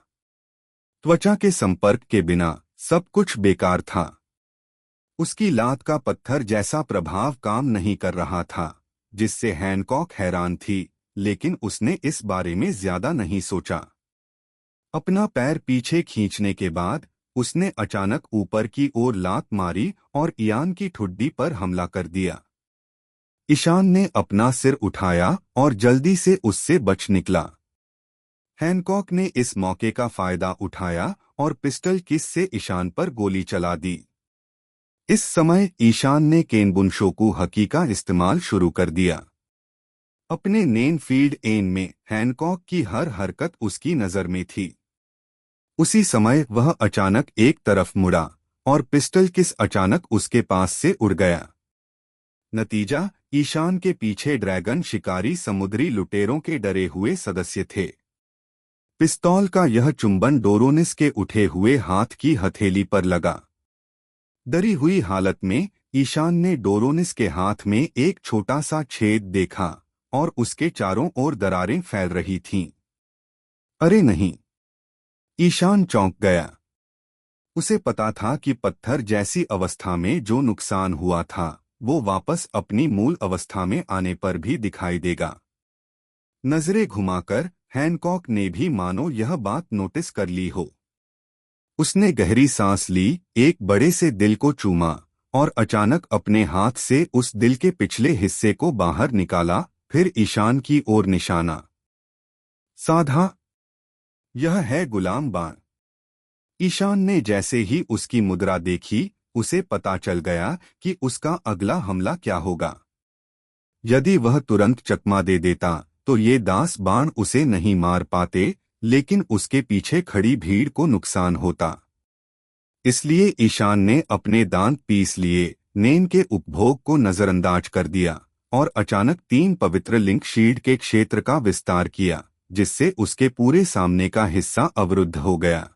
त्वचा के संपर्क के बिना सब कुछ बेकार था। उसकी लात का पत्थर जैसा प्रभाव काम नहीं कर रहा था, जिससे हैनकॉक हैरान थी, लेकिन उसने इस बारे में ज्यादा नहीं सोचा। अपना पैर पीछे खींचने के बाद उसने अचानक ऊपर की ओर लात मारी और इयान की ठुड्डी पर हमला कर दिया। ईशान ने अपना सिर उठाया और जल्दी से उससे बच निकला। हैनकॉक ने इस मौके का फायदा उठाया और पिस्टल किस से ईशान पर गोली चला दी। इस समय ईशान ने केनबुनशोकु हकी का इस्तेमाल शुरू कर दिया। अपने नेन फील्ड एन में हैनकॉक की हर हरकत उसकी नजर में थी। उसी समय वह अचानक एक तरफ मुड़ा और पिस्टल किस अचानक उसके पास से उड़ गया। नतीजा, ईशान के पीछे ड्रैगन शिकारी समुद्री लुटेरों के डरे हुए सदस्य थे। पिस्तौल का यह चुंबन डोरोनिस के उठे हुए हाथ की हथेली पर लगा। डरी हुई हालत में ईशान ने डोरोनिस के हाथ में एक छोटा सा छेद देखा और उसके चारों ओर दरारें फैल रही थीं। अरे नहीं! ईशान चौंक गया। उसे पता था कि पत्थर जैसी अवस्था में जो नुकसान हुआ था वो वापस अपनी मूल अवस्था में आने पर भी दिखाई देगा। नजरें घुमाकर हैनकॉक ने भी मानो यह बात नोटिस कर ली हो। उसने गहरी सांस ली, एक बड़े से दिल को चूमा और अचानक अपने हाथ से उस दिल के पिछले हिस्से को बाहर निकाला, फिर ईशान की ओर निशाना साधा। यह है गुलाम बाण। ईशान ने जैसे ही उसकी मुद्रा देखी, उसे पता चल गया कि उसका अगला हमला क्या होगा। यदि वह तुरंत चकमा दे देता तो ये दास बाण उसे नहीं मार पाते, लेकिन उसके पीछे खड़ी भीड़ को नुकसान होता। इसलिए ईशान ने अपने दांत पीस लिए, नेन के उपभोग को नजरअंदाज कर दिया और अचानक 3 पवित्र लिंक शील्ड के क्षेत्र का विस्तार किया, जिससे उसके पूरे सामने का हिस्सा अवरुद्ध हो गया।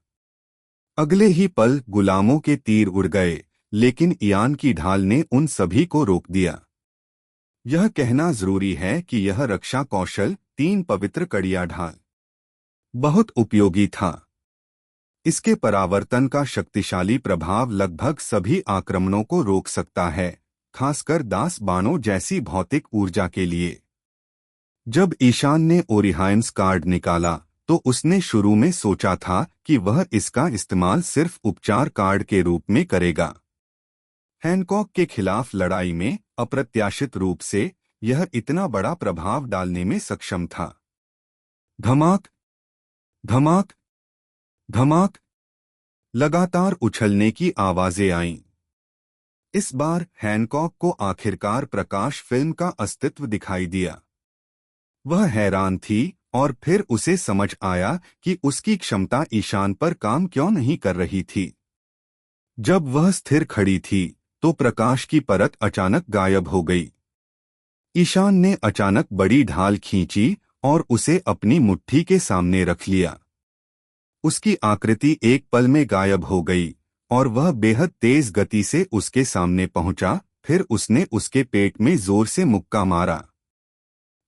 अगले ही पल गुलामों के तीर उड़ गए, लेकिन इयान की ढाल ने उन सभी को रोक दिया। यह कहना जरूरी है कि यह रक्षा कौशल 3 पवित्र कड़िया ढाल बहुत उपयोगी था। इसके परावर्तन का शक्तिशाली प्रभाव लगभग सभी आक्रमणों को रोक सकता है, खासकर दास बाणों जैसी भौतिक ऊर्जा के लिए। जब ईशान ने ओरिहाइम्स कार्ड निकाला तो उसने शुरू में सोचा था कि वह इसका इस्तेमाल सिर्फ उपचार कार्ड के रूप में करेगा। हैनकॉक के खिलाफ लड़ाई में अप्रत्याशित रूप से यह इतना बड़ा प्रभाव डालने में सक्षम था। धमाक धमाक धमाक, लगातार उछलने की आवाजें आईं। इस बार हैनकॉक को आखिरकार प्रकाश फिल्म का अस्तित्व दिखाई दिया। वह हैरान थी और फिर उसे समझ आया कि उसकी क्षमता ईशान पर काम क्यों नहीं कर रही थी। जब वह स्थिर खड़ी थी तो प्रकाश की परत अचानक गायब हो गई। ईशान ने अचानक बड़ी ढाल खींची और उसे अपनी मुट्ठी के सामने रख लिया। उसकी आकृति एक पल में गायब हो गई और वह बेहद तेज गति से उसके सामने पहुंचा। फिर उसने उसके पेट में जोर से मुक्का मारा।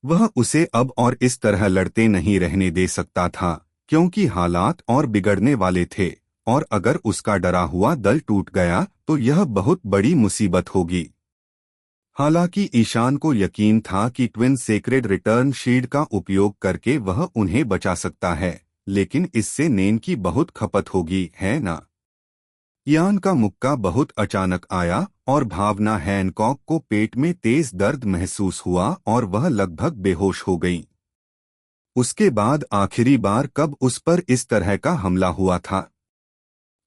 वह उसे अब और इस तरह लड़ते नहीं रहने दे सकता था, क्योंकि हालात और बिगड़ने वाले थे और अगर उसका डरा हुआ दल टूट गया तो यह बहुत बड़ी मुसीबत होगी। हालांकि ईशान को यकीन था कि ट्विन सेक्रेड रिटर्न शील्ड का उपयोग करके वह उन्हें बचा सकता है, लेकिन इससे नेन की बहुत खपत होगी, है ना? इयान का मुक्का बहुत अचानक आया और भावना हैनकॉक को पेट में तेज दर्द महसूस हुआ और वह लगभग बेहोश हो गई। उसके बाद आखिरी बार कब उस पर इस तरह का हमला हुआ था?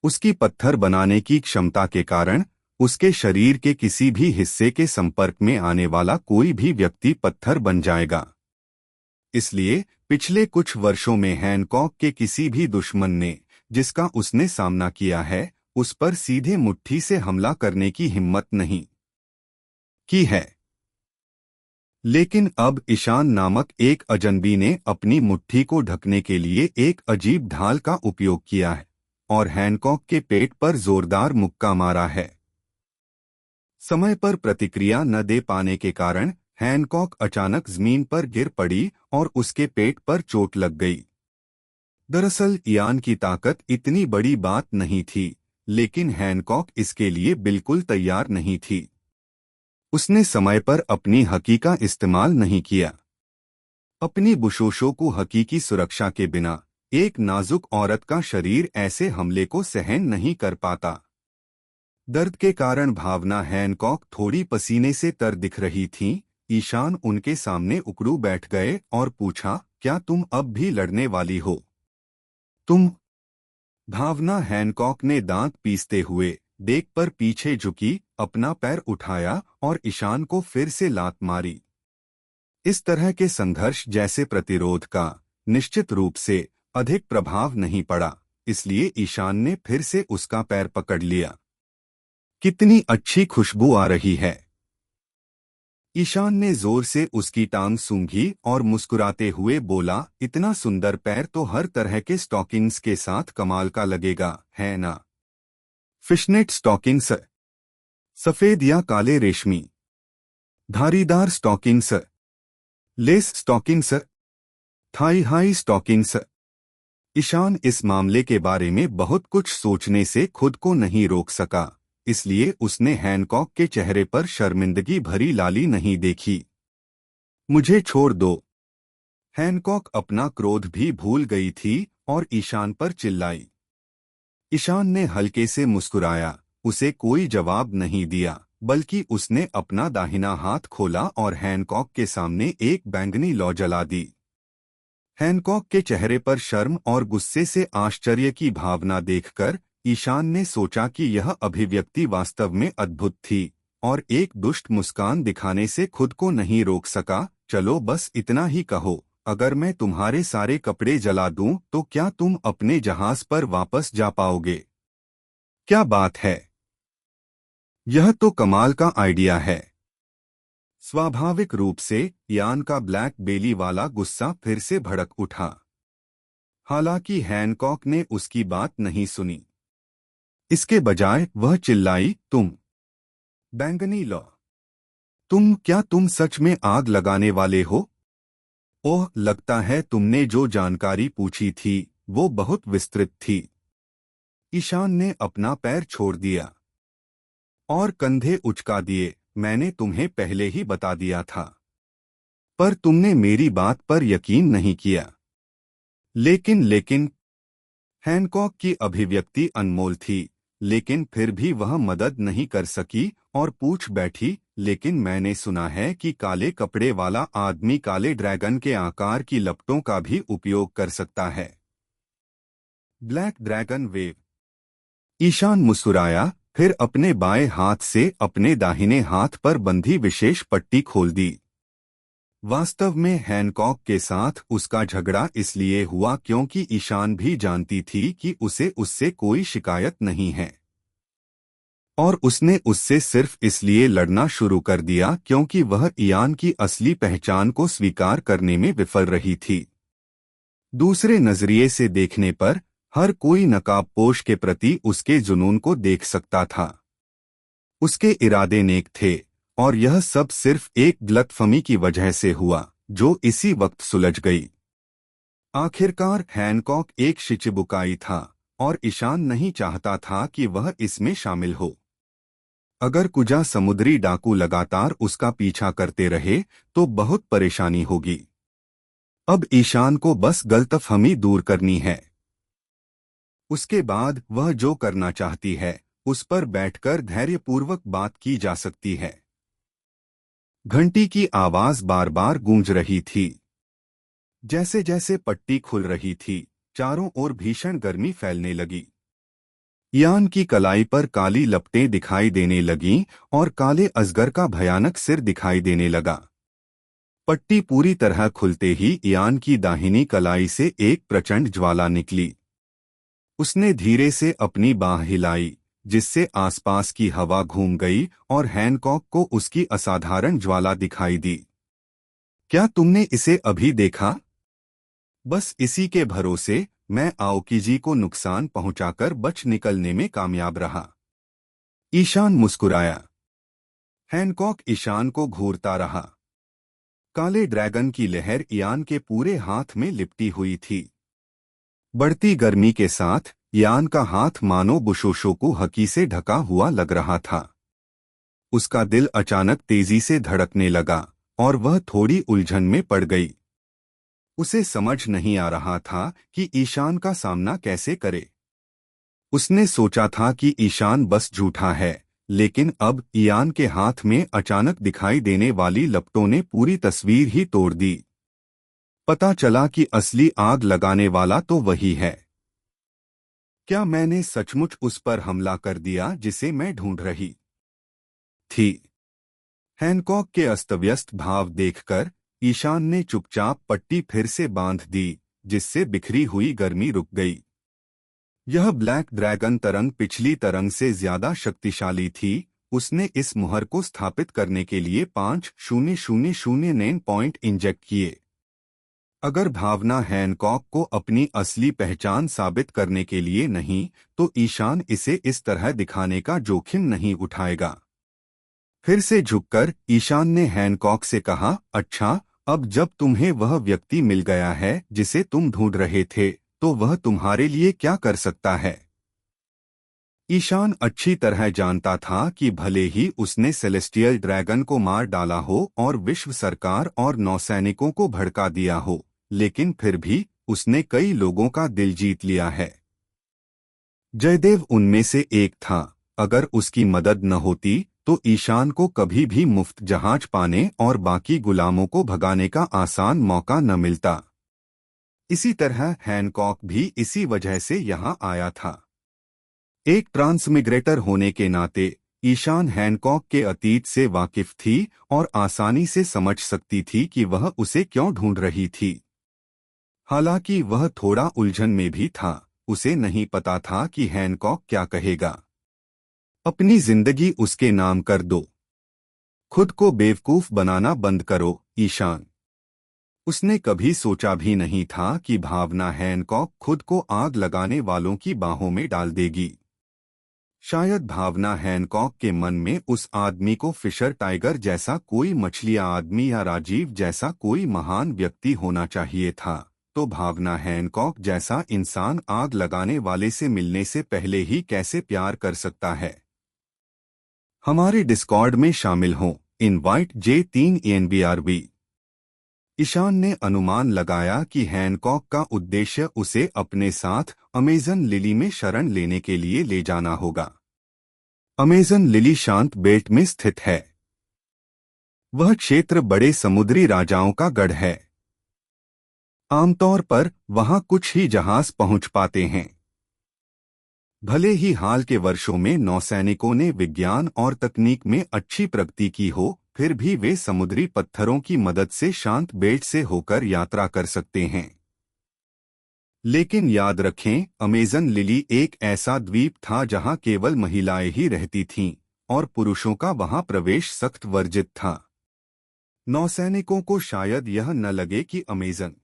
उसकी पत्थर बनाने की क्षमता के कारण उसके शरीर के किसी भी हिस्से के संपर्क में आने वाला कोई भी व्यक्ति पत्थर बन जाएगा। इसलिए पिछले कुछ वर्षों में हैनकॉक के किसी भी दुश्मन ने जिसका उसने सामना किया है, उस पर सीधे मुट्ठी से हमला करने की हिम्मत नहीं की है। लेकिन अब ईशान नामक एक अजनबी ने अपनी मुट्ठी को ढकने के लिए एक अजीब ढाल का उपयोग किया है और हैनकॉक के पेट पर जोरदार मुक्का मारा है। समय पर प्रतिक्रिया न दे पाने के कारण हैनकॉक अचानक जमीन पर गिर पड़ी और उसके पेट पर चोट लग गई। दरअसल इयान की ताकत इतनी बड़ी बात नहीं थी, लेकिन हैनकॉक इसके लिए बिल्कुल तैयार नहीं थी। उसने समय पर अपनी हकी का इस्तेमाल नहीं किया। अपनी बुशोशों को हकी की सुरक्षा के बिना एक नाजुक औरत का शरीर ऐसे हमले को सहन नहीं कर पाता। दर्द के कारण भावना हैनकॉक थोड़ी पसीने से तर दिख रही थीं। ईशान उनके सामने उकड़ू बैठ गए और पूछा, क्या तुम अब भी लड़ने वाली हो? तुम? भावना हैनकॉक ने दांत पीसते हुए देख पर पीछे झुकी, अपना पैर उठाया और ईशान को फिर से लात मारी। इस तरह के संघर्ष जैसे प्रतिरोध का निश्चित रूप से अधिक प्रभाव नहीं पड़ा, इसलिए ईशान ने फिर से उसका पैर पकड़ लिया। कितनी अच्छी खुशबू आ रही है। ईशान ने जोर से उसकी टांग सूंघी और मुस्कुराते हुए बोला, इतना सुंदर पैर तो हर तरह के स्टॉकिंग्स के साथ कमाल का लगेगा, है ना? फिशनेट स्टॉकिंग्स, सफेद या काले रेशमी, धारीदार stockings, lace stockings, thigh high stockings, Ishaan इस मामले के बारे में बहुत कुछ सोचने से खुद को नहीं रोक सका, इसलिए उसने हैनकॉक के चेहरे पर शर्मिंदगी भरी लाली नहीं देखी। मुझे छोड़ दो। हैनकॉक अपना क्रोध भी भूल गई थी और ईशान पर चिल्लाई। ईशान ने हल्के से मुस्कुराया, उसे कोई जवाब नहीं दिया, बल्कि उसने अपना दाहिना हाथ खोला और हैनकॉक के सामने एक बैंगनी लौ जला दी। हैनकॉक के चेहरे पर शर्म और गुस्से से आश्चर्य की भावना देखकर ईशान ने सोचा कि यह अभिव्यक्ति वास्तव में अद्भुत थी और एक दुष्ट मुस्कान दिखाने से खुद को नहीं रोक सका। चलो बस इतना ही कहो, अगर मैं तुम्हारे सारे कपड़े जला दूं तो क्या तुम अपने जहाज पर वापस जा पाओगे? क्या बात है, यह तो कमाल का आइडिया है। स्वाभाविक रूप से यान का ब्लैक बेली वाला गुस्सा फिर से भड़क उठा। हालांकि हैनकॉक ने उसकी बात नहीं सुनी। इसके बजाय वह चिल्लाई, तुम बैंगनी लौ, तुम सच में आग लगाने वाले हो? ओह, लगता है तुमने जो जानकारी पूछी थी वो बहुत विस्तृत थी। ईशान ने अपना पैर छोड़ दिया और कंधे उचका दिए। मैंने तुम्हें पहले ही बता दिया था, पर तुमने मेरी बात पर यकीन नहीं किया। लेकिन हैनकॉक की अभिव्यक्ति अनमोल थी, लेकिन फिर भी वह मदद नहीं कर सकी और पूछ बैठी, लेकिन मैंने सुना है कि काले कपड़े वाला आदमी काले ड्रैगन के आकार की लपटों का भी उपयोग कर सकता है। Black dragon wave. ईशान मुस्कुराया, फिर अपने बाएं हाथ से अपने दाहिने हाथ पर बंधी विशेष पट्टी खोल दी। वास्तव में हैनकॉक के साथ उसका झगड़ा इसलिए हुआ क्योंकि ईशान भी जानती थी कि उसे उससे कोई शिकायत नहीं है, और उसने उससे सिर्फ इसलिए लड़ना शुरू कर दिया क्योंकि वह इयान की असली पहचान को स्वीकार करने में विफल रही थी। दूसरे नजरिए से देखने पर हर कोई नकाबपोश के प्रति उसके जुनून को देख सकता था। उसके इरादे नेक थे और यह सब सिर्फ एक गलतफहमी की वजह से हुआ जो इसी वक्त सुलझ गई। आखिरकार हैनकॉक एक शिचिबुकाई था और ईशान नहीं चाहता था कि वह इसमें शामिल हो। अगर कुजा समुद्री डाकू लगातार उसका पीछा करते रहे तो बहुत परेशानी होगी। अब ईशान को बस गलतफहमी दूर करनी है। उसके बाद वह जो करना चाहती है उस पर बैठकर धैर्यपूर्वक बात की जा सकती है। घंटी की आवाज बार बार गूंज रही थी। जैसे जैसे पट्टी खुल रही थी, चारों ओर भीषण गर्मी फैलने लगी। यान की कलाई पर काली लपटें दिखाई देने लगीं और काले अजगर का भयानक सिर दिखाई देने लगा। पट्टी पूरी तरह खुलते ही यान की दाहिनी कलाई से एक प्रचंड ज्वाला निकली। उसने धीरे से अपनी बाह हिलाई, जिससे आसपास की हवा घूम गई और हैनकॉक को उसकी असाधारण ज्वाला दिखाई दी। क्या तुमने इसे अभी देखा? बस इसी के भरोसे मैं आओकीजी को नुकसान पहुंचाकर बच निकलने में कामयाब रहा। ईशान मुस्कुराया। हैनकॉक ईशान को घूरता रहा। काले ड्रैगन की लहर यान के पूरे हाथ में लिपटी हुई थी। बढ़ती गर्मी के साथ यान का हाथ मानो बुशोशोकु हकी से ढका हुआ लग रहा था। उसका दिल अचानक तेजी से धड़कने लगा और वह थोड़ी उलझन में पड़ गई। उसे समझ नहीं आ रहा था कि ईशान का सामना कैसे करे। उसने सोचा था कि ईशान बस झूठा है, लेकिन अब यान के हाथ में अचानक दिखाई देने वाली लपटों ने पूरी तस्वीर ही तोड़ दी। पता चला कि असली आग लगाने वाला तो वही है। क्या मैंने सचमुच उस पर हमला कर दिया जिसे मैं ढूंढ रही थी? हैनकॉक के अस्तव्यस्त भाव देखकर ईशान ने चुपचाप पट्टी फिर से बांध दी, जिससे बिखरी हुई गर्मी रुक गई। यह ब्लैक ड्रैगन तरंग पिछली तरंग से ज्यादा शक्तिशाली थी। उसने इस मुहर को स्थापित करने के लिए 5000 नैन पॉइंट इंजेक्ट किए। अगर भावना हैनकॉक को अपनी असली पहचान साबित करने के लिए नहीं, तो ईशान इसे इस तरह दिखाने का जोखिम नहीं उठाएगा। फिर से झुककर ईशान ने हैनकॉक से कहा, अच्छा, अब जब तुम्हें वह व्यक्ति मिल गया है जिसे तुम ढूंढ रहे थे, तो वह तुम्हारे लिए क्या कर सकता है? ईशान अच्छी तरह जानता था कि भले ही उसने सेलेस्टियल ड्रैगन को मार डाला हो और विश्व सरकार और नौसैनिकों को भड़का दिया हो, लेकिन फिर भी उसने कई लोगों का दिल जीत लिया है। जयदेव उनमें से एक था। अगर उसकी मदद न होती तो ईशान को कभी भी मुफ्त जहाज पाने और बाकी गुलामों को भगाने का आसान मौका न मिलता। इसी तरह हैनकॉक भी इसी वजह से यहाँ आया था। एक ट्रांसमिग्रेटर होने के नाते ईशान हैनकॉक के अतीत से वाकिफ थी और आसानी से समझ सकती थी कि वह उसे क्यों ढूंढ रही थी। हालांकि वह थोड़ा उलझन में भी था। उसे नहीं पता था कि हैनकॉक क्या कहेगा। अपनी जिंदगी उसके नाम कर दो। खुद को बेवकूफ बनाना बंद करो, ईशान। उसने कभी सोचा भी नहीं था कि भावना हैनकॉक खुद को आग लगाने वालों की बाहों में डाल देगी। शायद भावना हैनकॉक के मन में उस आदमी को फिशर टाइगर जैसा कोई मछलिया आदमी या राजीव जैसा कोई महान व्यक्ति होना चाहिए था, तो भावना हैनकॉक जैसा इंसान आग लगाने वाले से मिलने से पहले ही कैसे प्यार कर सकता है। हमारे डिस्कॉर्ड में शामिल हों। Invite J3ENBRB। ईशान ने अनुमान लगाया कि हैनकॉक का उद्देश्य उसे अपने साथ अमेजन लिली में शरण लेने के लिए ले जाना होगा। अमेजन लिली शांत बेल्ट में स्थित है। वह क्षेत्र बड़े समुद्री राजाओं का गढ़ है। आमतौर पर वहां कुछ ही जहाज पहुंच पाते हैं। भले ही हाल के वर्षों में नौसैनिकों ने विज्ञान और तकनीक में अच्छी प्रगति की हो, फिर भी वे समुद्री पत्थरों की मदद से शांत बेल्ट से होकर यात्रा कर सकते हैं। लेकिन याद रखें, अमेजन लिली एक ऐसा द्वीप था जहां केवल महिलाएं ही रहती थीं और पुरुषों का वहां प्रवेश सख्त वर्जित था। नौसैनिकों को शायद यह न लगे कि अमेजन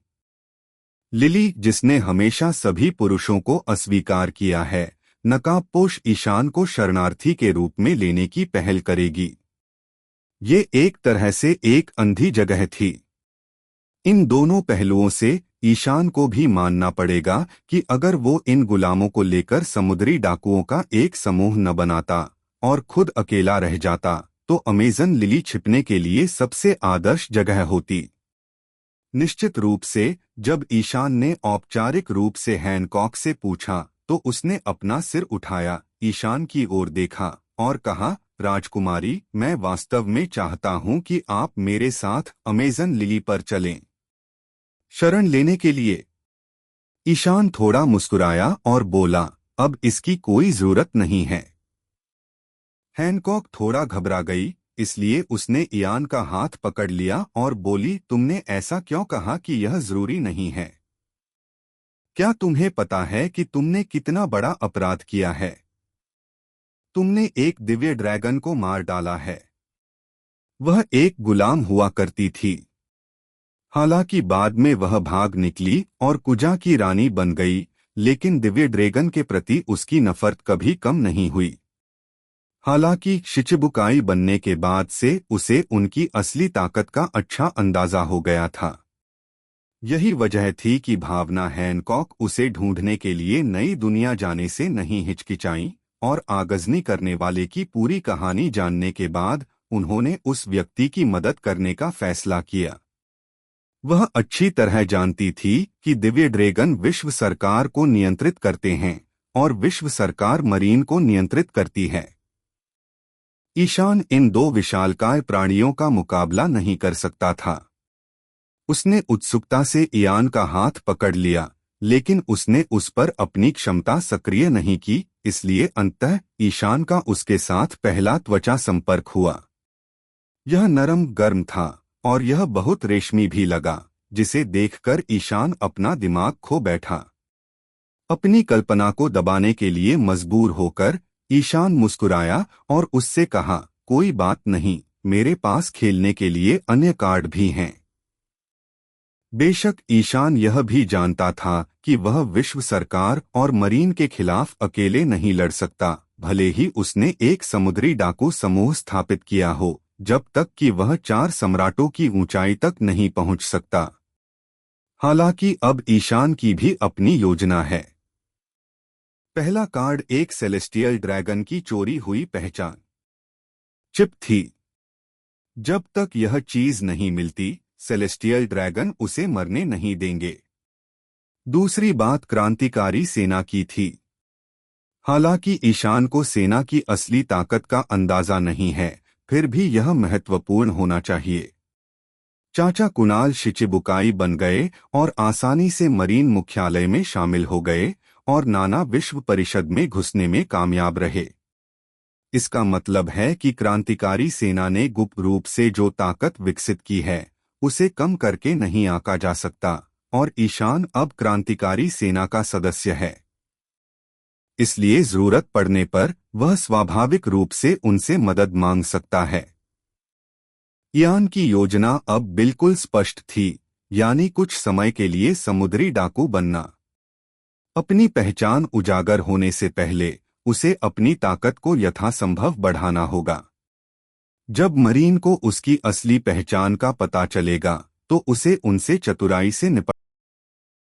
लिली, जिसने हमेशा सभी पुरुषों को अस्वीकार किया है, नकाबपोश ईशान को शरणार्थी के रूप में लेने की पहल करेगी। ये एक तरह से एक अंधी जगह थी। इन दोनों पहलुओं से ईशान को भी मानना पड़ेगा कि अगर वो इन गुलामों को लेकर समुद्री डाकुओं का एक समूह न बनाता और खुद अकेला रह जाता, तो अमेजन लिली छिपने के लिए सबसे आदर्श जगह होती। निश्चित रूप से जब ईशान ने औपचारिक रूप से हैनकॉक से पूछा, तो उसने अपना सिर उठाया, ईशान की ओर देखा और कहा, राजकुमारी, मैं वास्तव में चाहता हूं कि आप मेरे साथ अमेजन लिली पर चलें। शरण लेने के लिए। ईशान थोड़ा मुस्कुराया और बोला, अब इसकी कोई जरूरत नहीं है। हैनकॉक थोड़ा घबरा गई, इसलिए उसने इयान का हाथ पकड़ लिया और बोली, तुमने ऐसा क्यों कहा कि यह जरूरी नहीं है? क्या तुम्हें पता है कि तुमने कितना बड़ा अपराध किया है? तुमने एक दिव्य ड्रैगन को मार डाला है। वह एक गुलाम हुआ करती थी। हालांकि बाद में वह भाग निकली और कुजा की रानी बन गई, लेकिन दिव्य ड्रैगन के प्रति उसकी नफरत कभी कम नहीं हुई। हालांकि शिचिबुकाई बनने के बाद से उसे उनकी असली ताकत का अच्छा अंदाजा हो गया था। यही वजह थी कि भावना हैनकॉक उसे ढूंढने के लिए नई दुनिया जाने से नहीं हिचकिचाई, और आगजनी करने वाले की पूरी कहानी जानने के बाद उन्होंने उस व्यक्ति की मदद करने का फैसला किया। वह अच्छी तरह जानती थी कि दिव्य ड्रैगन विश्व सरकार को नियंत्रित करते हैं और विश्व सरकार मरीन को नियंत्रित करती है। ईशान इन दो विशालकाय प्राणियों का मुकाबला नहीं कर सकता था। उसने उत्सुकता से इयान का हाथ पकड़ लिया, लेकिन उसने उस पर अपनी क्षमता सक्रिय नहीं की, इसलिए अंततः ईशान का उसके साथ पहला त्वचा संपर्क हुआ। यह नरम गर्म था और यह बहुत रेशमी भी लगा, जिसे देखकर ईशान अपना दिमाग खो बैठा। अपनी कल्पना को दबाने के लिए मजबूर होकर ईशान मुस्कुराया और उससे कहा, कोई बात नहीं, मेरे पास खेलने के लिए अन्य कार्ड भी हैं। बेशक ईशान यह भी जानता था कि वह विश्व सरकार और मरीन के खिलाफ अकेले नहीं लड़ सकता, भले ही उसने एक समुद्री डाकू समूह स्थापित किया हो, जब तक कि वह 4 सम्राटों की ऊंचाई तक नहीं पहुंच सकता। हालांकि अब ईशान की भी अपनी योजना है। पहला कार्ड एक सेलेस्टियल ड्रैगन की चोरी हुई पहचान चिप थी। जब तक यह चीज नहीं मिलती, सेलेस्टियल ड्रैगन उसे मरने नहीं देंगे। दूसरी बात क्रांतिकारी सेना की थी। हालांकि ईशान को सेना की असली ताकत का अंदाजा नहीं है, फिर भी यह महत्वपूर्ण होना चाहिए। चाचा कुणाल शिचिबुकाई बन गए और आसानी से मरीन मुख्यालय में शामिल हो गए और नाना विश्व परिषद में घुसने में कामयाब रहे। इसका मतलब है कि क्रांतिकारी सेना ने गुप्त रूप से जो ताकत विकसित की है, उसे कम करके नहीं आंका जा सकता, और ईशान अब क्रांतिकारी सेना का सदस्य है। इसलिए जरूरत पड़ने पर वह स्वाभाविक रूप से उनसे मदद मांग सकता है। ईशान की योजना अब बिल्कुल स्पष्ट थी, यानी कुछ समय के लिए समुद्री डाकू बनना। अपनी पहचान उजागर होने से पहले उसे अपनी ताकत को यथासंभव बढ़ाना होगा। जब मरीन को उसकी असली पहचान का पता चलेगा, तो उसे उनसे चतुराई से निपट